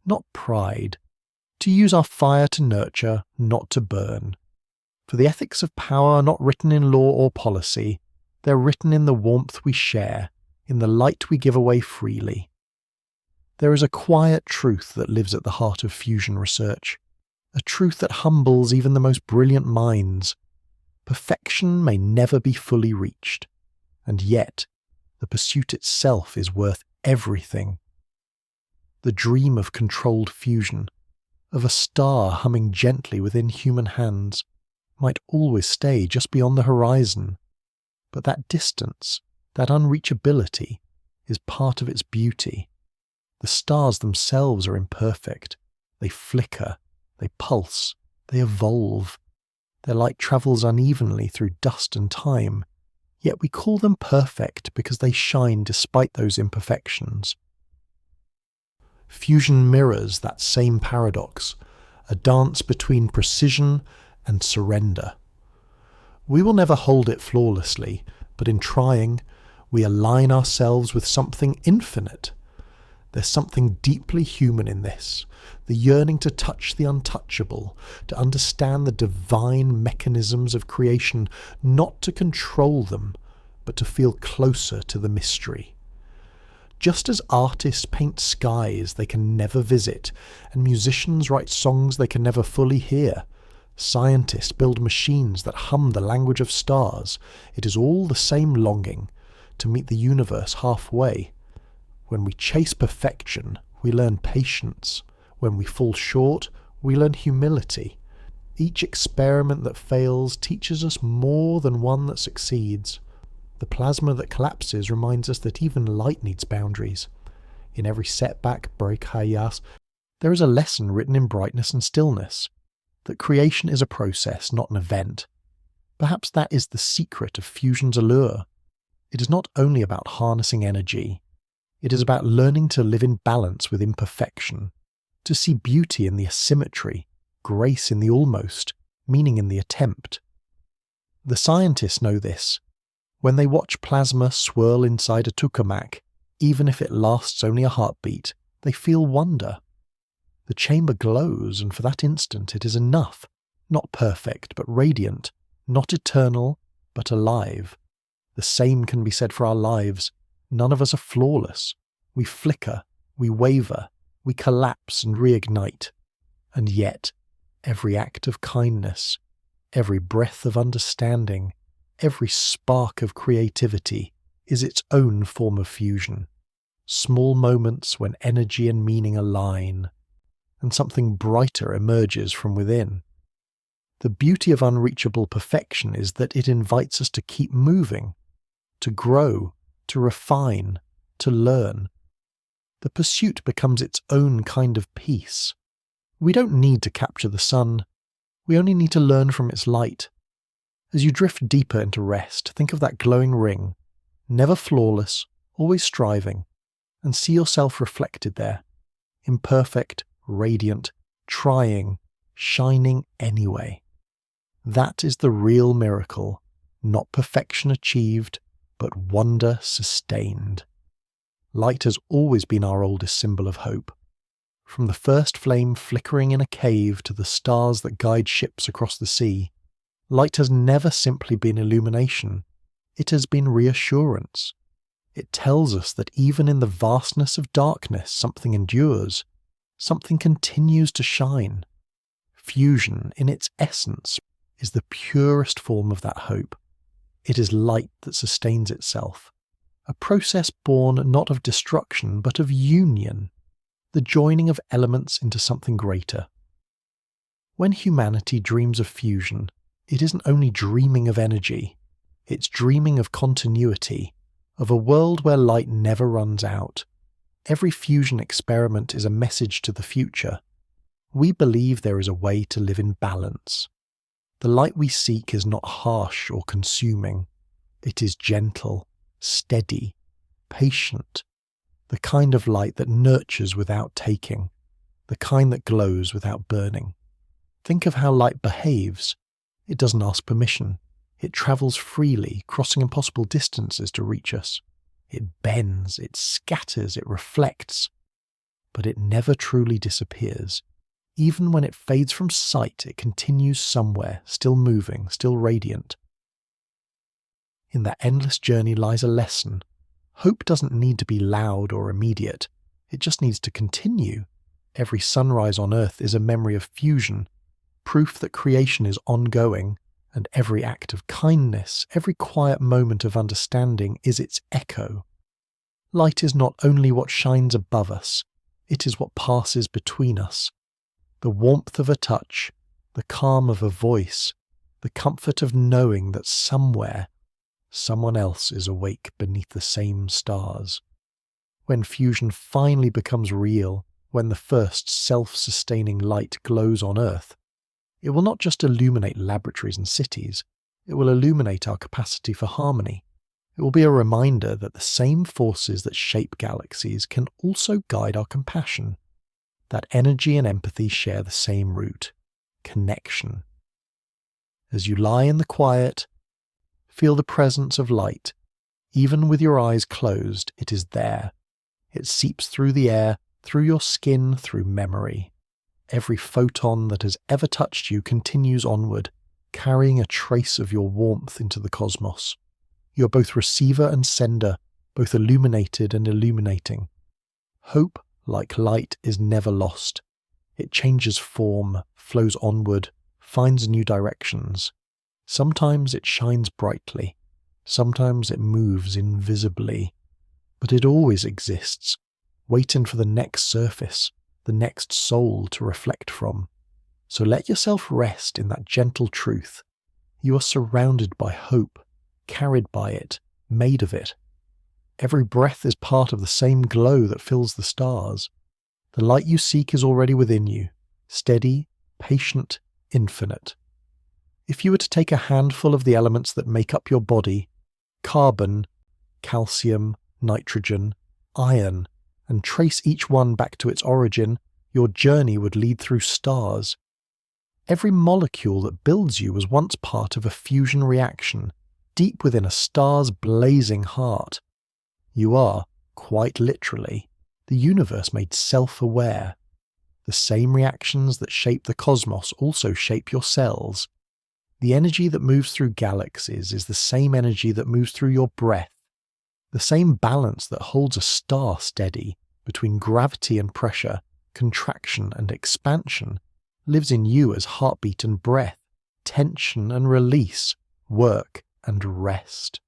not pride, to use our fire to nurture, not to burn. For the ethics of power are not written in law or policy, they're written in the warmth we share, in the light we give away freely. There is a quiet truth that lives at the heart of fusion research, a truth that humbles even the most brilliant minds. Perfection may never be fully reached, and yet the pursuit itself is worth everything. The the dream of controlled fusion, of a star humming gently within human hands, might always stay just beyond the horizon. But that distance, that unreachability, is part of its beauty. The stars themselves are imperfect. They flicker, they pulse, they evolve. Their light travels unevenly through dust and time, yet we call them perfect because they shine despite those imperfections. Fusion mirrors that same paradox, a dance between precision and surrender. We will never hold it flawlessly, but in trying, we align ourselves with something infinite. There's something deeply human in this, the yearning to touch the untouchable, to understand the divine mechanisms of creation, not to control them, but to feel closer to the mystery. Just as artists paint skies they can never visit, and musicians write songs they can never fully hear, scientists build machines that hum the language of stars, it is all the same longing, to meet the universe halfway. When we chase perfection, we learn patience. When we fall short, we learn humility. Each experiment that fails teaches us more than one that succeeds. The plasma that collapses reminds us that even light needs boundaries. In every setback, break, hayas, there is a lesson written in brightness and stillness, that creation is a process, not an event. Perhaps that is the secret of fusion's allure. It is not only about harnessing energy. It is about learning to live in balance with imperfection, to see beauty in the asymmetry, grace in the almost, meaning in the attempt. The scientists know this. When they watch plasma swirl inside a tokamak, even if it lasts only a heartbeat, they feel wonder. The chamber glows, and for that instant it is enough, not perfect but radiant, not eternal but alive. The same can be said for our lives. None of us are flawless. We flicker, we waver, we collapse and reignite. And yet, every act of kindness, every breath of understanding, every spark of creativity is its own form of fusion. Small moments when energy and meaning align, and something brighter emerges from within. The beauty of unreachable perfection is that it invites us to keep moving, to grow, to refine, to learn. The pursuit becomes its own kind of peace. We don't need to capture the sun. We only need to learn from its light. As you drift deeper into rest, think of that glowing ring, never flawless, always striving, and see yourself reflected there, imperfect, radiant, trying, shining anyway. That is the real miracle, not perfection achieved, but wonder sustained. Light has always been our oldest symbol of hope. From the first flame flickering in a cave to the stars that guide ships across the sea, light has never simply been illumination. It has been reassurance. It tells us that even in the vastness of darkness something endures, something continues to shine. Fusion, in its essence, is the purest form of that hope. It is light that sustains itself, a process born not of destruction but of union, the joining of elements into something greater. When humanity dreams of fusion, it isn't only dreaming of energy, it's dreaming of continuity, of a world where light never runs out. Every fusion experiment is a message to the future. We believe there is a way to live in balance. The light we seek is not harsh or consuming. It is gentle, steady, patient, the kind of light that nurtures without taking, the kind that glows without burning. Think of how light behaves. It doesn't ask permission. It travels freely, crossing impossible distances to reach us. It bends, it scatters, it reflects, but it never truly disappears. Even when it fades from sight, it continues somewhere, still moving, still radiant. In that endless journey lies a lesson. Hope doesn't need to be loud or immediate. It just needs to continue. Every sunrise on Earth is a memory of fusion, proof that creation is ongoing, and every act of kindness, every quiet moment of understanding is its echo. Light is not only what shines above us, It is what passes between us. The warmth of a touch, the calm of a voice, the comfort of knowing that somewhere, someone else is awake beneath the same stars. When fusion finally becomes real, when the first self-sustaining light glows on Earth, it will not just illuminate laboratories and cities, it will illuminate our capacity for harmony. It will be a reminder that the same forces that shape galaxies can also guide our compassion, that energy and empathy share the same root: connection. As you lie in the quiet, feel the presence of light. Even with your eyes closed, it is there. It seeps through the air, through your skin, through memory. Every photon that has ever touched you continues onward, carrying a trace of your warmth into the cosmos. You are both receiver and sender, both illuminated and illuminating. Hope, like light, is never lost. It changes form, flows onward, finds new directions. Sometimes it shines brightly, sometimes it moves invisibly, but it always exists, waiting for the next surface, the next soul to reflect from. So let yourself rest in that gentle truth. You are surrounded by hope, carried by it, made of it. Every breath is part of the same glow that fills the stars. The light you seek is already within you, steady, patient, infinite. If you were to take a handful of the elements that make up your body, carbon, calcium, nitrogen, iron, and trace each one back to its origin, your journey would lead through stars. Every molecule that builds you was once part of a fusion reaction, deep within a star's blazing heart. You are, quite literally, the universe made self-aware. The same reactions that shape the cosmos also shape your cells. The energy that moves through galaxies is the same energy that moves through your breath. The same balance that holds a star steady between gravity and pressure, contraction and expansion, lives in you as heartbeat and breath, tension and release, work and rest.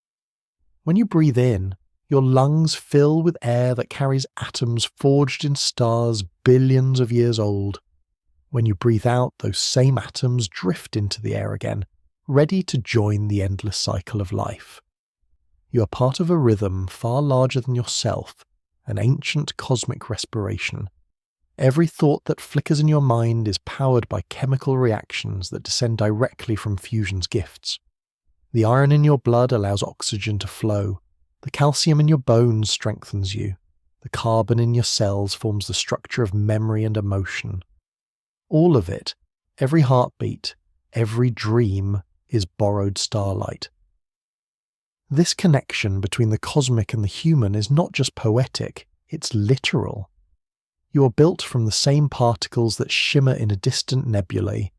When you breathe in, your lungs fill with air that carries atoms forged in stars billions of years old. When you breathe out, those same atoms drift into the air again, ready to join the endless cycle of life. You are part of a rhythm far larger than yourself, an ancient cosmic respiration. Every thought that flickers in your mind is powered by chemical reactions that descend directly from fusion's gifts. The iron in your blood allows oxygen to flow. The calcium in your bones strengthens you. The carbon in your cells forms the structure of memory and emotion. All of it, every heartbeat, every dream, is borrowed starlight. This connection between the cosmic and the human is not just poetic, it's literal. You are built from the same particles that shimmer in a distant nebulae,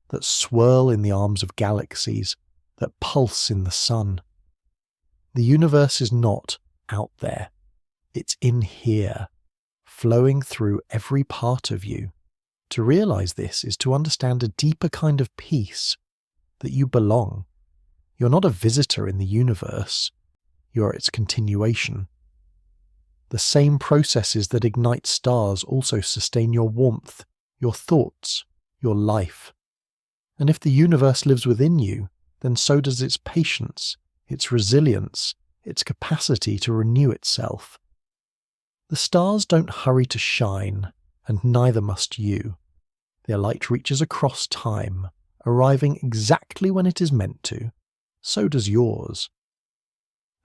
that swirl in the arms of galaxies, that pulse in the sun. The universe is not out there. It's in here, flowing through every part of you. To realize this is to understand a deeper kind of peace, that you belong. You're not a visitor in the universe, you're its continuation. The same processes that ignite stars also sustain your warmth, your thoughts, your life. And if the universe lives within you, then so does its patience, its resilience, its capacity to renew itself. The stars don't hurry to shine, and neither must you. Their light reaches across time, arriving exactly when it is meant to. So does yours.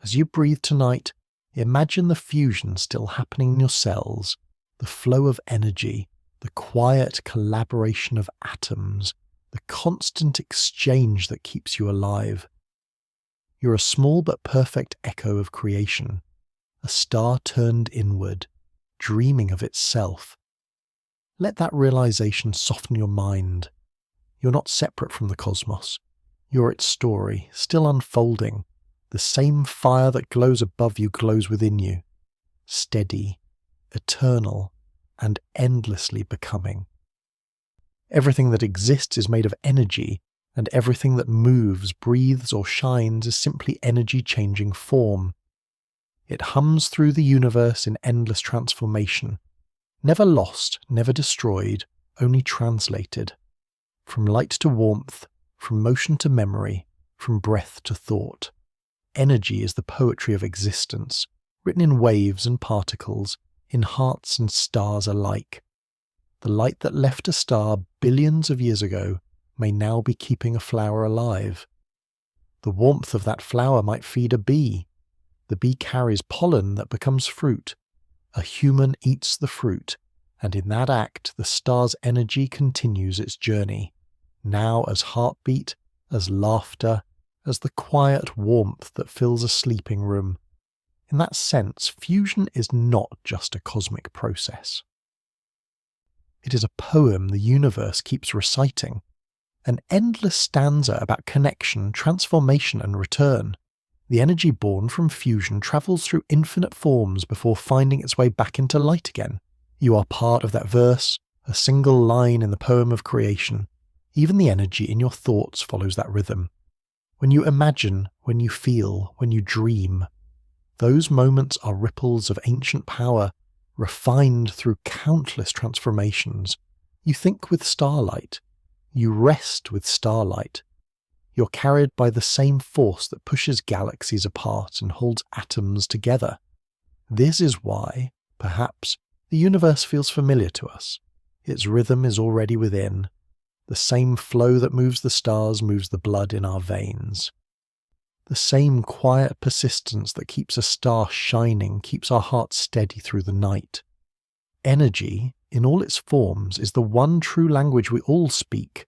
As you breathe tonight, imagine the fusion still happening in your cells, the flow of energy, the quiet collaboration of atoms, the constant exchange that keeps you alive. You're a small but perfect echo of creation, a star turned inward, dreaming of itself. Let that realization soften your mind. You're not separate from the cosmos. You're its story, still unfolding. The same fire that glows above you glows within you, steady, eternal, and endlessly becoming. Everything that exists is made of energy, and everything that moves, breathes, or shines is simply energy changing form. It hums through the universe in endless transformation. Never lost, never destroyed, only translated. From light to warmth, from motion to memory, from breath to thought. Energy is the poetry of existence, written in waves and particles, in hearts and stars alike. The light that left a star billions of years ago may now be keeping a flower alive. The warmth of that flower might feed a bee. The bee carries pollen that becomes fruit. A human eats the fruit, and in that act the star's energy continues its journey, now as heartbeat, as laughter, as the quiet warmth that fills a sleeping room. In that sense, fusion is not just a cosmic process. It is a poem the universe keeps reciting, an endless stanza about connection, transformation and return. The energy born from fusion travels through infinite forms before finding its way back into light again. You are part of that verse, a single line in the poem of creation. Even the energy in your thoughts follows that rhythm. When you imagine, when you feel, when you dream, those moments are ripples of ancient power, refined through countless transformations. You think with starlight. You rest with starlight. You're carried by the same force that pushes galaxies apart and holds atoms together. This is why, perhaps, the universe feels familiar to us. Its rhythm is already within. The same flow that moves the stars moves the blood in our veins. The same quiet persistence that keeps a star shining keeps our hearts steady through the night. Energy, in all its forms, is the one true language we all speak.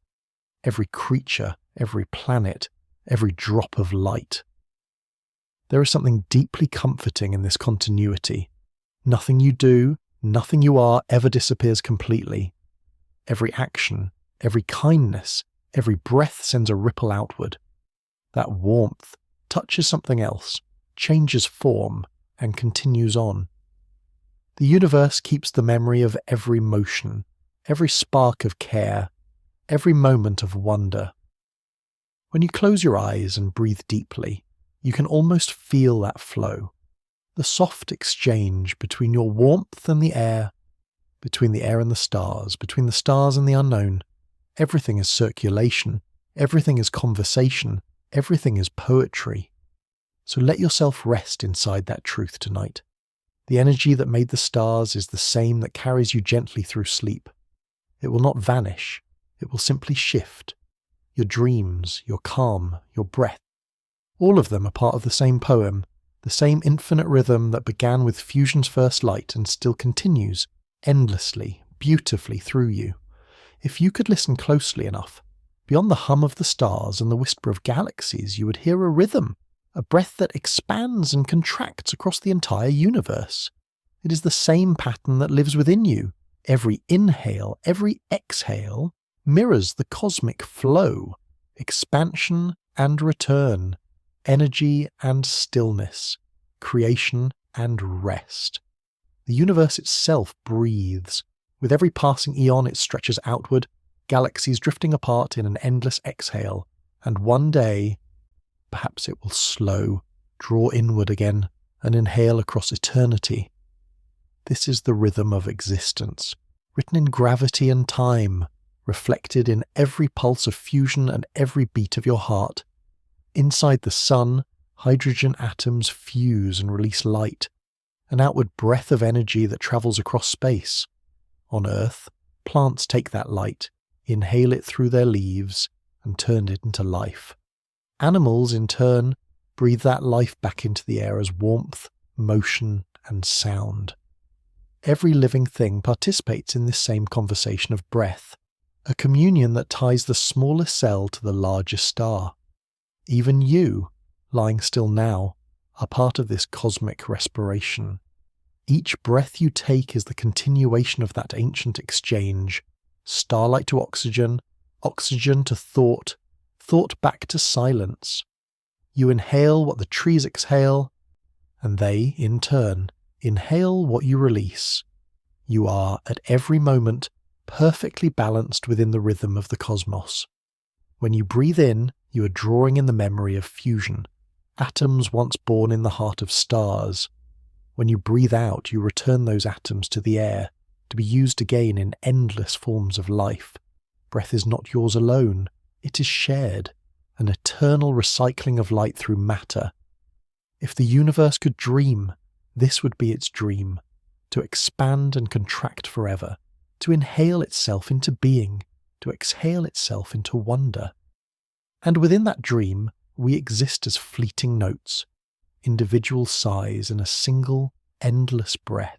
Every creature, every planet, every drop of light. There is something deeply comforting in this continuity. Nothing you do, nothing you are ever disappears completely. Every action, every kindness, every breath sends a ripple outward. That warmth touches something else, changes form, and continues on. The universe keeps the memory of every motion, every spark of care, every moment of wonder. When you close your eyes and breathe deeply, you can almost feel that flow, the soft exchange between your warmth and the air, between the air and the stars, between the stars and the unknown. Everything is circulation, everything is conversation, everything is poetry. So let yourself rest inside that truth tonight. The energy that made the stars is the same that carries you gently through sleep. It will not vanish, it will simply shift. Your dreams, your calm, your breath, all of them are part of the same poem, the same infinite rhythm that began with fusion's first light and still continues, endlessly, beautifully through you. If you could listen closely enough, beyond the hum of the stars and the whisper of galaxies, you would hear a rhythm, a breath that expands and contracts across the entire universe. It is the same pattern that lives within you. Every inhale, every exhale mirrors the cosmic flow, expansion and return, energy and stillness, creation and rest. The universe itself breathes. With every passing eon it stretches outward, galaxies drifting apart in an endless exhale, and one day, perhaps it will slow, draw inward again, and inhale across eternity. This is the rhythm of existence, written in gravity and time, reflected in every pulse of fusion and every beat of your heart. Inside the sun, hydrogen atoms fuse and release light, an outward breath of energy that travels across space. On Earth, plants take that light, inhale it through their leaves, and turn it into life. Animals, in turn, breathe that life back into the air as warmth, motion, and sound. Every living thing participates in this same conversation of breath, a communion that ties the smallest cell to the largest star. Even you, lying still now, are part of this cosmic respiration. Each breath you take is the continuation of that ancient exchange, starlight to oxygen, oxygen to thought, thought back to silence. You inhale what the trees exhale, and they, in turn, inhale what you release. You are, at every moment, perfectly balanced within the rhythm of the cosmos. When you breathe in, you are drawing in the memory of fusion, atoms once born in the heart of stars. When you breathe out, you return those atoms to the air, to be used again in endless forms of life. Breath is not yours alone, it is shared, an eternal recycling of light through matter. If the universe could dream, this would be its dream, to expand and contract forever, to inhale itself into being, to exhale itself into wonder. And within that dream, we exist as fleeting notes, individual sighs in a single, endless breath.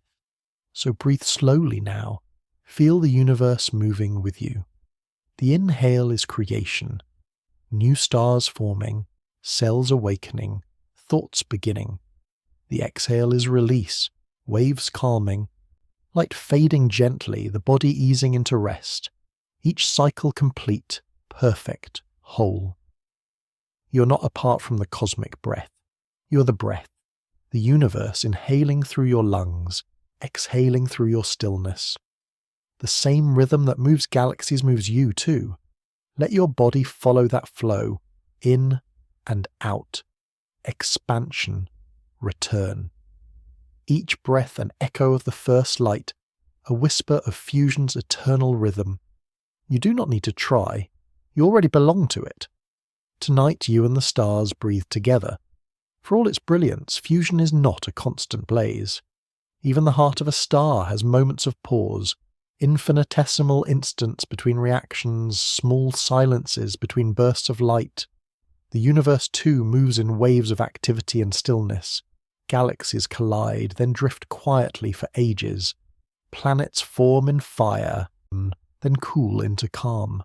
So breathe slowly now, feel the universe moving with you. The inhale is creation, new stars forming, cells awakening, thoughts beginning. The exhale is release, waves calming, light fading gently, the body easing into rest, each cycle complete, perfect, whole. You're not apart from the cosmic breath. You're the breath, the universe inhaling through your lungs, exhaling through your stillness. The same rhythm that moves galaxies moves you too. Let your body follow that flow, in and out, expansion, return. Each breath an echo of the first light, a whisper of fusion's eternal rhythm. You do not need to try, you already belong to it. Tonight you and the stars breathe together. For all its brilliance, fusion is not a constant blaze. Even the heart of a star has moments of pause, infinitesimal instants between reactions, small silences between bursts of light. The universe too moves in waves of activity and stillness. Galaxies collide, then drift quietly for ages. Planets form in fire, then cool into calm.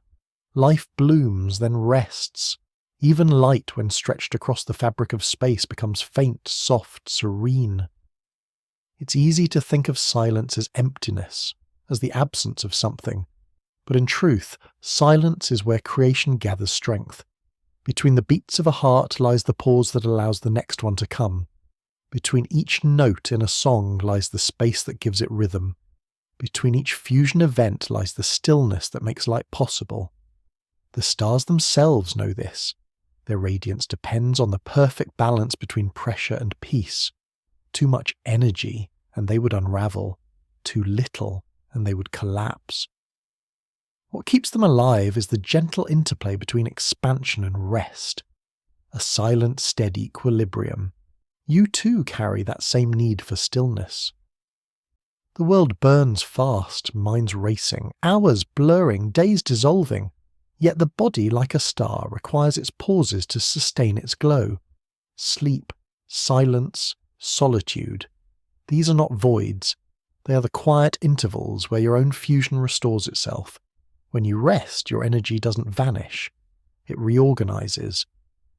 Life blooms, then rests. Even light, when stretched across the fabric of space, becomes faint, soft, serene. It's easy to think of silence as emptiness, as the absence of something. But in truth, silence is where creation gathers strength. Between the beats of a heart lies the pause that allows the next one to come. Between each note in a song lies the space that gives it rhythm. Between each fusion event lies the stillness that makes light possible. The stars themselves know this. Their radiance depends on the perfect balance between pressure and peace. Too much energy, and they would unravel. Too little, and they would collapse. What keeps them alive is the gentle interplay between expansion and rest. A silent, steady equilibrium. You too carry that same need for stillness. The world burns fast, minds racing, hours blurring, days dissolving. Yet the body, like a star, requires its pauses to sustain its glow. Sleep, silence, solitude. These are not voids. They are the quiet intervals where your own fusion restores itself. When you rest, your energy doesn't vanish. It reorganizes.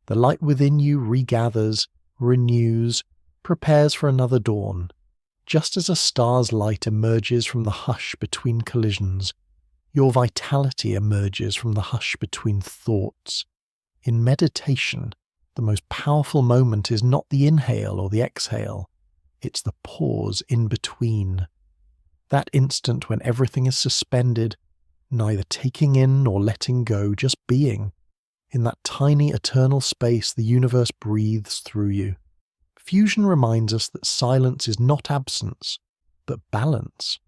The light within you regathers, renews, prepares for another dawn. Just as a star's light emerges from the hush between collisions, your vitality emerges from the hush between thoughts. In meditation, the most powerful moment is not the inhale or the exhale. It's the pause in between. That instant when everything is suspended, neither taking in nor letting go, just being. In that tiny eternal space, the universe breathes through you. Fusion reminds us that silence is not absence, but balance.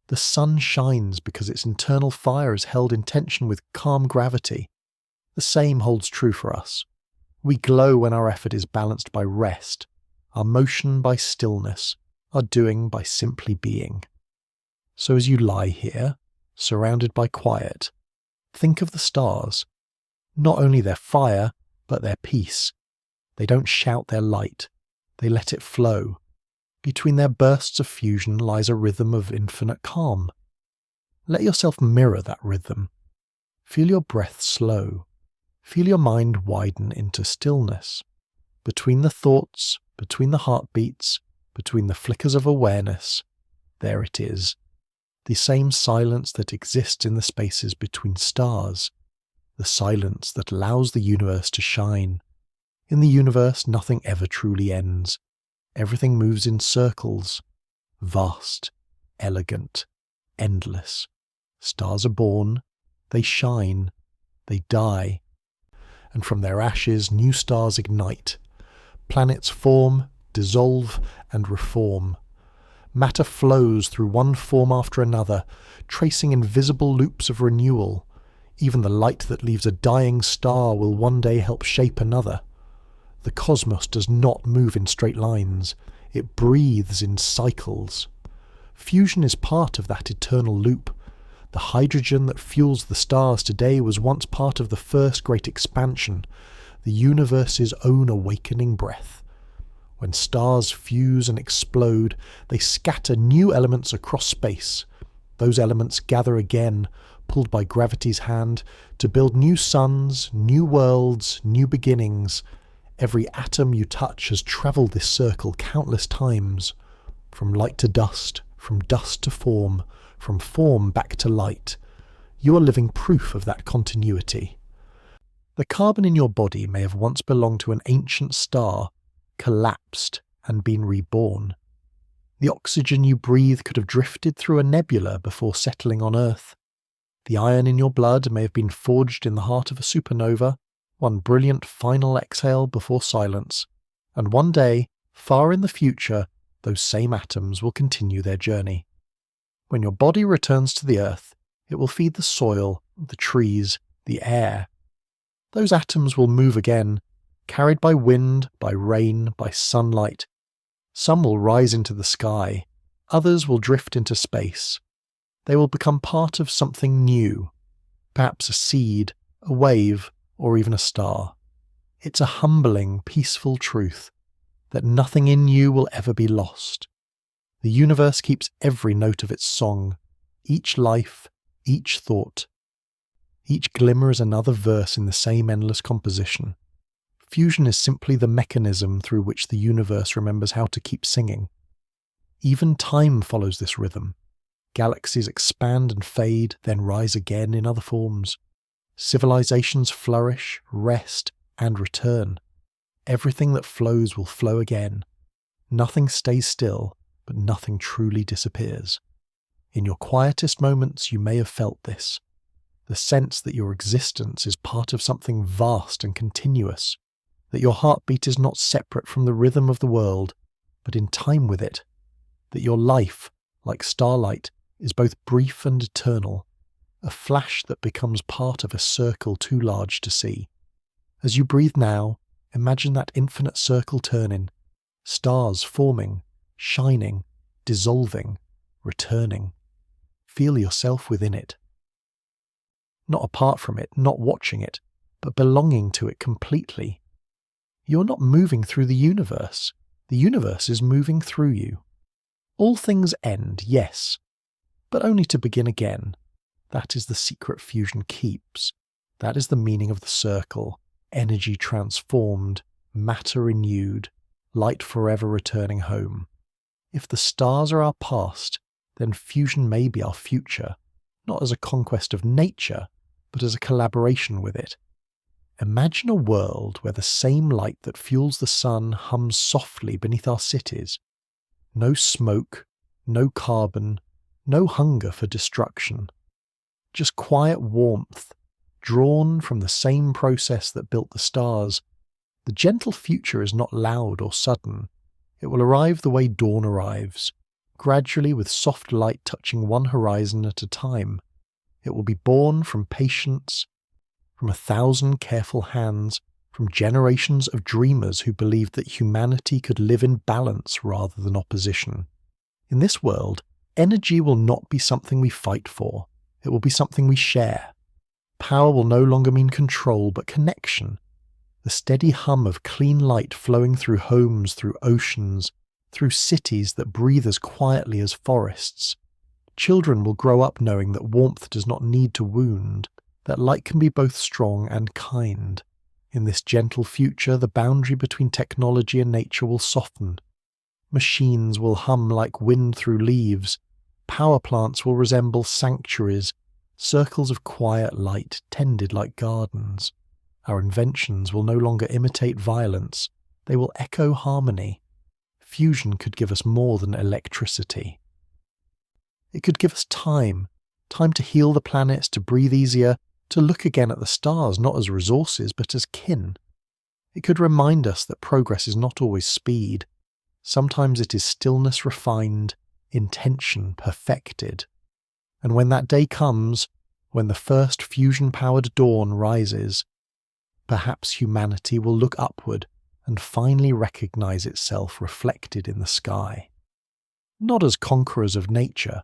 The sun shines because its internal fire is held in tension with calm gravity. The same holds true for us. We glow when our effort is balanced by rest, our motion by stillness, our doing by simply being. So as you lie here, surrounded by quiet, think of the stars. Not only their fire, but their peace. They don't shout their light, they let it flow. Between their bursts of fusion lies a rhythm of infinite calm. Let yourself mirror that rhythm. Feel your breath slow. Feel your mind widen into stillness. Between the thoughts, between the heartbeats, between the flickers of awareness, there it is. The same silence that exists in the spaces between stars. The silence that allows the universe to shine. In the universe, nothing ever truly ends. Everything moves in circles. Vast, elegant, endless. Stars are born, they shine, they die. And from their ashes, new stars ignite. Planets form, dissolve, and reform. Matter flows through one form after another, tracing invisible loops of renewal. Even the light that leaves a dying star will one day help shape another. The cosmos does not move in straight lines. It breathes in cycles. Fusion is part of that eternal loop. The hydrogen that fuels the stars today was once part of the first great expansion, the universe's own awakening breath. When stars fuse and explode, they scatter new elements across space. Those elements gather again, pulled by gravity's hand, to build new suns, new worlds, new beginnings. Every atom you touch has travelled this circle countless times. From light to dust, from dust to form, from form back to light. You are living proof of that continuity. The carbon in your body may have once belonged to an ancient star, collapsed and been reborn. The oxygen you breathe could have drifted through a nebula before settling on Earth. The iron in your blood may have been forged in the heart of a supernova, one brilliant final exhale before silence, and one day, far in the future, those same atoms will continue their journey. When your body returns to the Earth, it will feed the soil, the trees, the air. Those atoms will move again, carried by wind, by rain, by sunlight. Some will rise into the sky, others will drift into space. They will become part of something new, perhaps a seed, a wave, or even a star. It's a humbling, peaceful truth that nothing in you will ever be lost. The universe keeps every note of its song, each life, each thought. Each glimmer is another verse in the same endless composition. Fusion is simply the mechanism through which the universe remembers how to keep singing. Even time follows this rhythm. Galaxies expand and fade, then rise again in other forms. Civilizations flourish, rest, and return. Everything that flows will flow again. Nothing stays still, but nothing truly disappears. In your quietest moments, you may have felt this. The sense that your existence is part of something vast and continuous, that your heartbeat is not separate from the rhythm of the world, but in time with it, that your life, like starlight, is both brief and eternal, a flash that becomes part of a circle too large to see. As you breathe now, imagine that infinite circle turning, stars forming, shining, dissolving, returning. Feel yourself within it. Not apart from it, not watching it, but belonging to it completely. You're not moving through the universe is moving through you. All things end, yes, but only to begin again. That is the secret fusion keeps. That is the meaning of the circle, energy transformed, matter renewed, light forever returning home. If the stars are our past, then fusion may be our future, not as a conquest of nature, but as a collaboration with it. Imagine a world where the same light that fuels the sun hums softly beneath our cities. No smoke, no carbon, no hunger for destruction. Just quiet warmth, drawn from the same process that built the stars. The gentle future is not loud or sudden. It will arrive the way dawn arrives, gradually with soft light touching one horizon at a time. It will be born from patience, from 1,000 careful hands, from generations of dreamers who believed that humanity could live in balance rather than opposition. In this world, energy will not be something we fight for. It will be something we share. Power will no longer mean control, but connection. The steady hum of clean light flowing through homes, through oceans, through cities that breathe as quietly as forests. Children will grow up knowing that warmth does not need to wound, that light can be both strong and kind. In this gentle future, the boundary between technology and nature will soften. Machines will hum like wind through leaves. Power plants will resemble sanctuaries, circles of quiet light tended like gardens. Our inventions will no longer imitate violence. They will echo harmony. Fusion could give us more than electricity. It could give us time to heal the planets, to breathe easier, to look again at the stars not as resources but as kin. It could remind us that progress is not always speed. Sometimes it is stillness refined, intention perfected. And when that day comes, when the first fusion-powered dawn rises, perhaps humanity will look upward and finally recognize itself reflected in the sky. Not as conquerors of nature,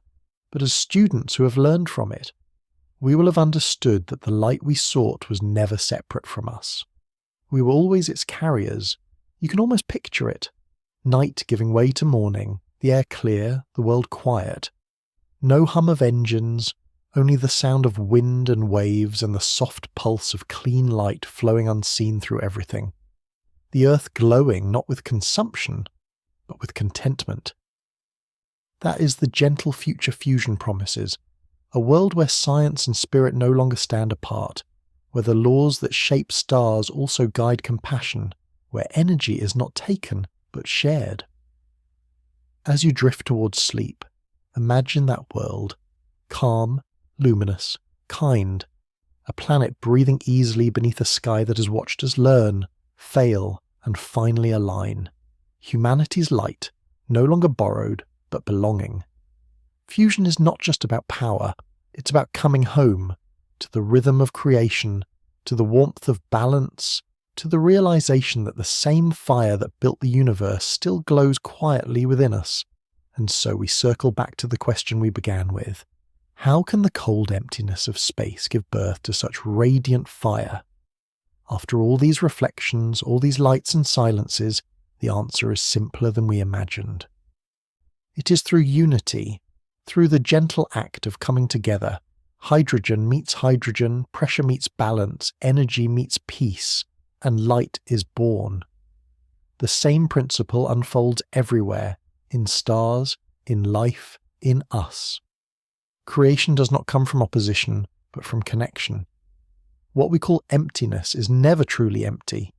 but as students who have learned from it. We will have understood that the light we sought was never separate from us. We were always its carriers. You can almost picture it. Night giving way to morning, the air clear, the world quiet. No hum of engines, only the sound of wind and waves and the soft pulse of clean light flowing unseen through everything. The earth glowing not with consumption, but with contentment. That is the gentle future fusion promises, a world where science and spirit no longer stand apart, where the laws that shape stars also guide compassion, where energy is not taken but shared. As you drift towards sleep, imagine that world, calm, luminous, kind, a planet breathing easily beneath a sky that has watched us learn, fail, and finally align. Humanity's light, no longer borrowed, but belonging. Fusion is not just about power, it's about coming home, to the rhythm of creation, to the warmth of balance, to the realization that the same fire that built the universe still glows quietly within us. And so we circle back to the question we began with. How can the cold emptiness of space give birth to such radiant fire? After all these reflections, all these lights and silences, the answer is simpler than we imagined. It is through unity, through the gentle act of coming together. Hydrogen meets hydrogen, pressure meets balance, energy meets peace, and light is born. The same principle unfolds everywhere, in stars, in life, in us. Creation does not come from opposition, but from connection. What we call emptiness is never truly empty.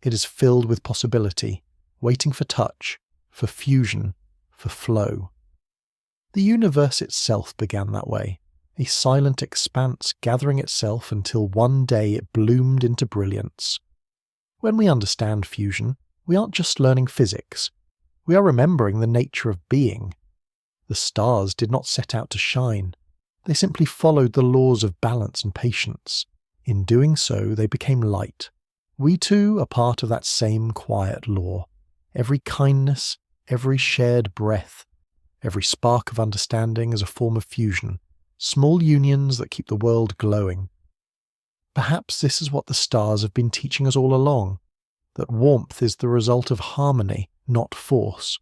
It is filled with possibility, waiting for touch, for fusion, for flow. The universe itself began that way, a silent expanse gathering itself until one day it bloomed into brilliance. When we understand fusion, we aren't just learning physics. We are remembering the nature of being. The stars did not set out to shine. They simply followed the laws of balance and patience. In doing so, they became light. We too are part of that same quiet law. Every kindness, every shared breath, every spark of understanding is a form of fusion, small unions that keep the world glowing. Perhaps this is what the stars have been teaching us all along, that warmth is the result of harmony, not force,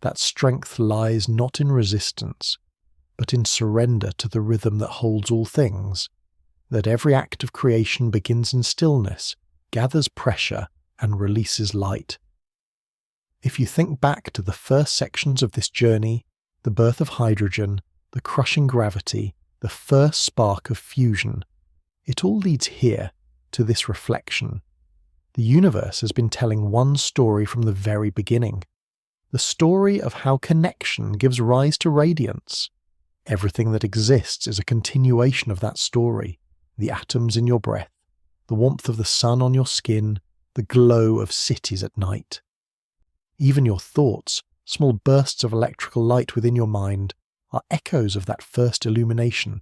that strength lies not in resistance, but in surrender to the rhythm that holds all things, that every act of creation begins in stillness, gathers pressure, and releases light. If you think back to the first sections of this journey, the birth of hydrogen, the crushing gravity, the first spark of fusion, it all leads here, to this reflection. The universe has been telling one story from the very beginning. The story of how connection gives rise to radiance. Everything that exists is a continuation of that story. The atoms in your breath, the warmth of the sun on your skin, the glow of cities at night. Even your thoughts, small bursts of electrical light within your mind, are echoes of that first illumination.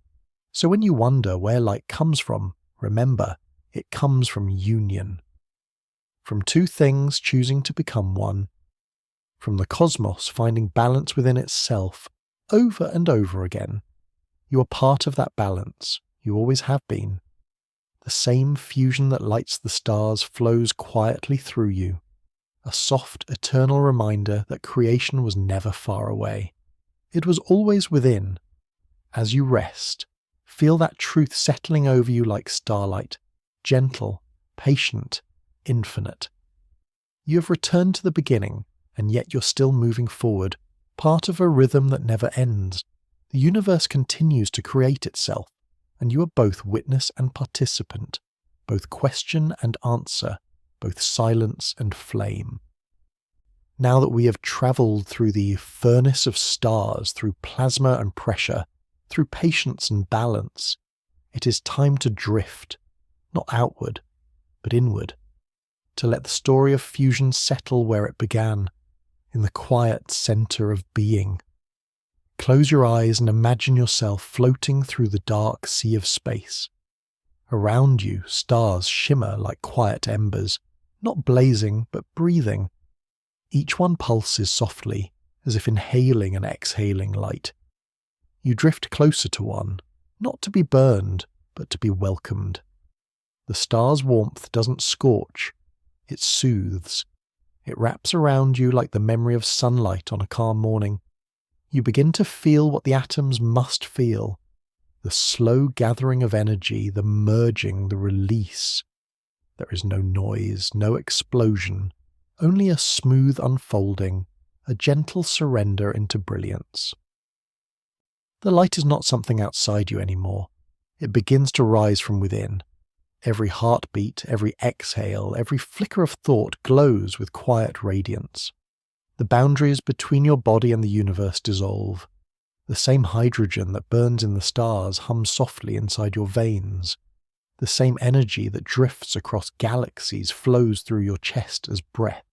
So when you wonder where light comes from, remember, it comes from union. From two things choosing to become one. From the cosmos finding balance within itself, over and over again. You are part of that balance. You always have been. The same fusion that lights the stars flows quietly through you. A soft, eternal reminder that creation was never far away. It was always within. As you rest, feel that truth settling over you like starlight, gentle, patient, infinite. You have returned to the beginning, and yet you're still moving forward, part of a rhythm that never ends. The universe continues to create itself, and you are both witness and participant, both question and answer, both silence and flame. Now that we have travelled through the furnace of stars, through plasma and pressure, through patience and balance, it is time to drift, not outward, but inward, to let the story of fusion settle where it began, in the quiet centre of being. Close your eyes and imagine yourself floating through the dark sea of space. Around you, stars shimmer like quiet embers, not blazing but breathing. Each one pulses softly, as if inhaling and exhaling light. You drift closer to one, not to be burned, but to be welcomed. The star's warmth doesn't scorch, it soothes. It wraps around you like the memory of sunlight on a calm morning. You begin to feel what the atoms must feel. The slow gathering of energy, the merging, the release. There is no noise, no explosion, only a smooth unfolding, a gentle surrender into brilliance. The light is not something outside you anymore. It begins to rise from within. Every heartbeat, every exhale, every flicker of thought glows with quiet radiance. The boundaries between your body and the universe dissolve. The same hydrogen that burns in the stars hums softly inside your veins. The same energy that drifts across galaxies flows through your chest as breath.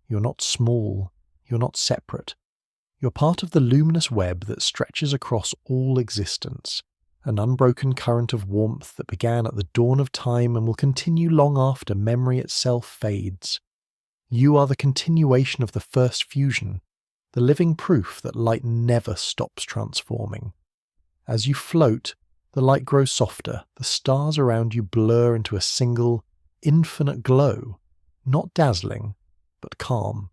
You're not small. You're not separate. You're part of the luminous web that stretches across all existence, an unbroken current of warmth that began at the dawn of time and will continue long after memory itself fades. You are the continuation of the first fusion, the living proof that light never stops transforming. As you float, the light grows softer, the stars around you blur into a single, infinite glow, not dazzling, but calm.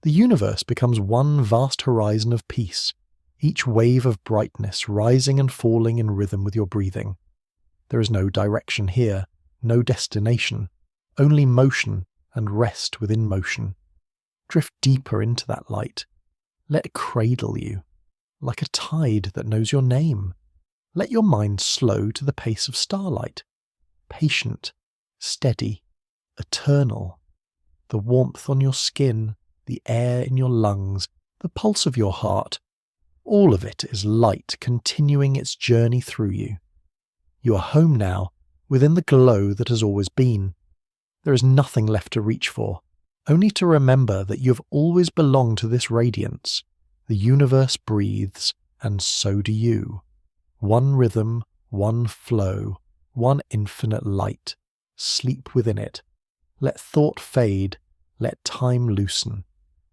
The universe becomes one vast horizon of peace, each wave of brightness rising and falling in rhythm with your breathing. There is no direction here, no destination, only motion and rest within motion. Drift deeper into that light. Let it cradle you, like a tide that knows your name. Let your mind slow to the pace of starlight. Patient, steady, eternal. The warmth on your skin, the air in your lungs, the pulse of your heart, all of it is light continuing its journey through you. You are home now, within the glow that has always been. There is nothing left to reach for, only to remember that you have always belonged to this radiance. The universe breathes, and so do you. One rhythm, one flow, one infinite light. Sleep within it. Let thought fade, let time loosen.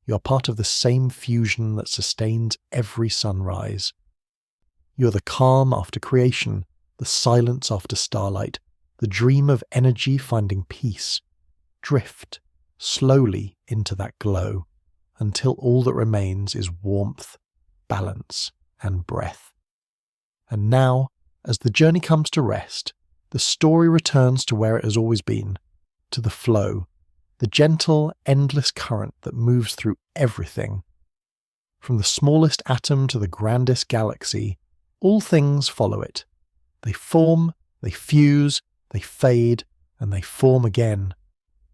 You are part of the same fusion that sustains every sunrise. You are the calm after creation, the silence after starlight, the dream of energy finding peace. Drift slowly into that glow until all that remains is warmth, balance, and breath. And now, as the journey comes to rest, the story returns to where it has always been, to the flow, the gentle, endless current that moves through everything. From the smallest atom to the grandest galaxy, all things follow it. They form, they fuse, they fade, and they form again.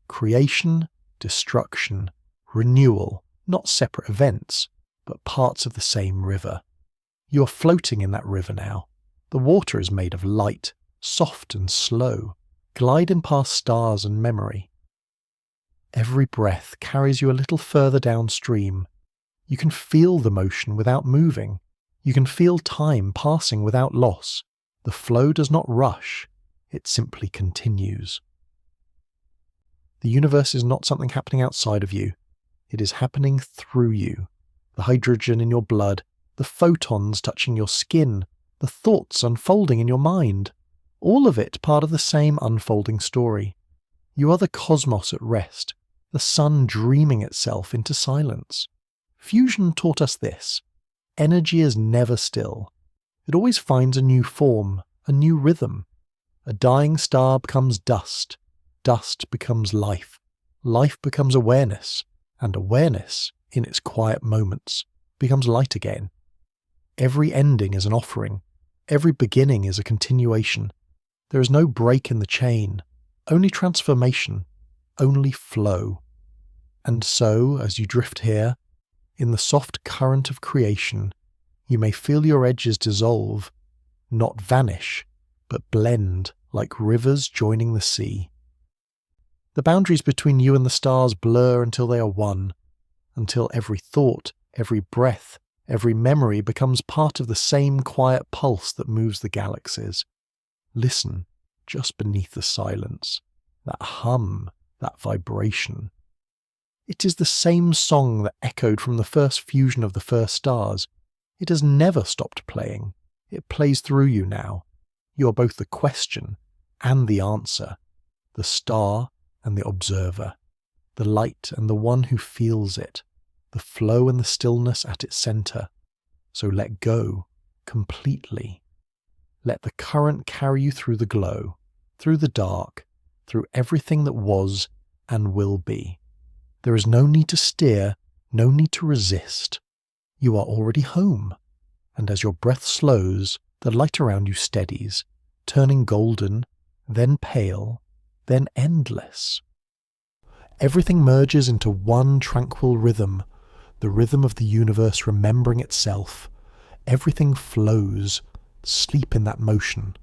Creation, destruction, renewal, not separate events, but parts of the same river. You are floating in that river now. The water is made of light, soft and slow, gliding past stars and memory. Every breath carries you a little further downstream. You can feel the motion without moving. You can feel time passing without loss. The flow does not rush. It simply continues. The universe is not something happening outside of you. It is happening through you. The hydrogen in your blood, the photons touching your skin, the thoughts unfolding in your mind. All of it part of the same unfolding story. You are the cosmos at rest, the sun dreaming itself into silence. Fusion taught us this. Energy is never still. It always finds a new form, a new rhythm. A dying star becomes dust. Dust becomes life. Life becomes awareness. And awareness, in its quiet moments, becomes light again. Every ending is an offering. Every beginning is a continuation. There is no break in the chain. Only transformation. Only flow. And so, as you drift here, in the soft current of creation, you may feel your edges dissolve, not vanish, but blend like rivers joining the sea. The boundaries between you and the stars blur until they are one, until every thought, every breath, Every memory becomes part of the same quiet pulse that moves the galaxies. Listen, just beneath the silence, that hum, that vibration. It is the same song that echoed from the first fusion of the first stars. It has never stopped playing. It plays through you now. You are both the question and the answer, the star and the observer, the light and the one who feels it, the flow and the stillness at its centre. So let go completely. Let the current carry you through the glow, through the dark, through everything that was and will be. There is no need to steer, no need to resist. You are already home. And as your breath slows, the light around you steadies, turning golden, then pale, then endless. Everything merges into one tranquil rhythm, the rhythm of the universe remembering itself. Everything flows. Sleep in that motion.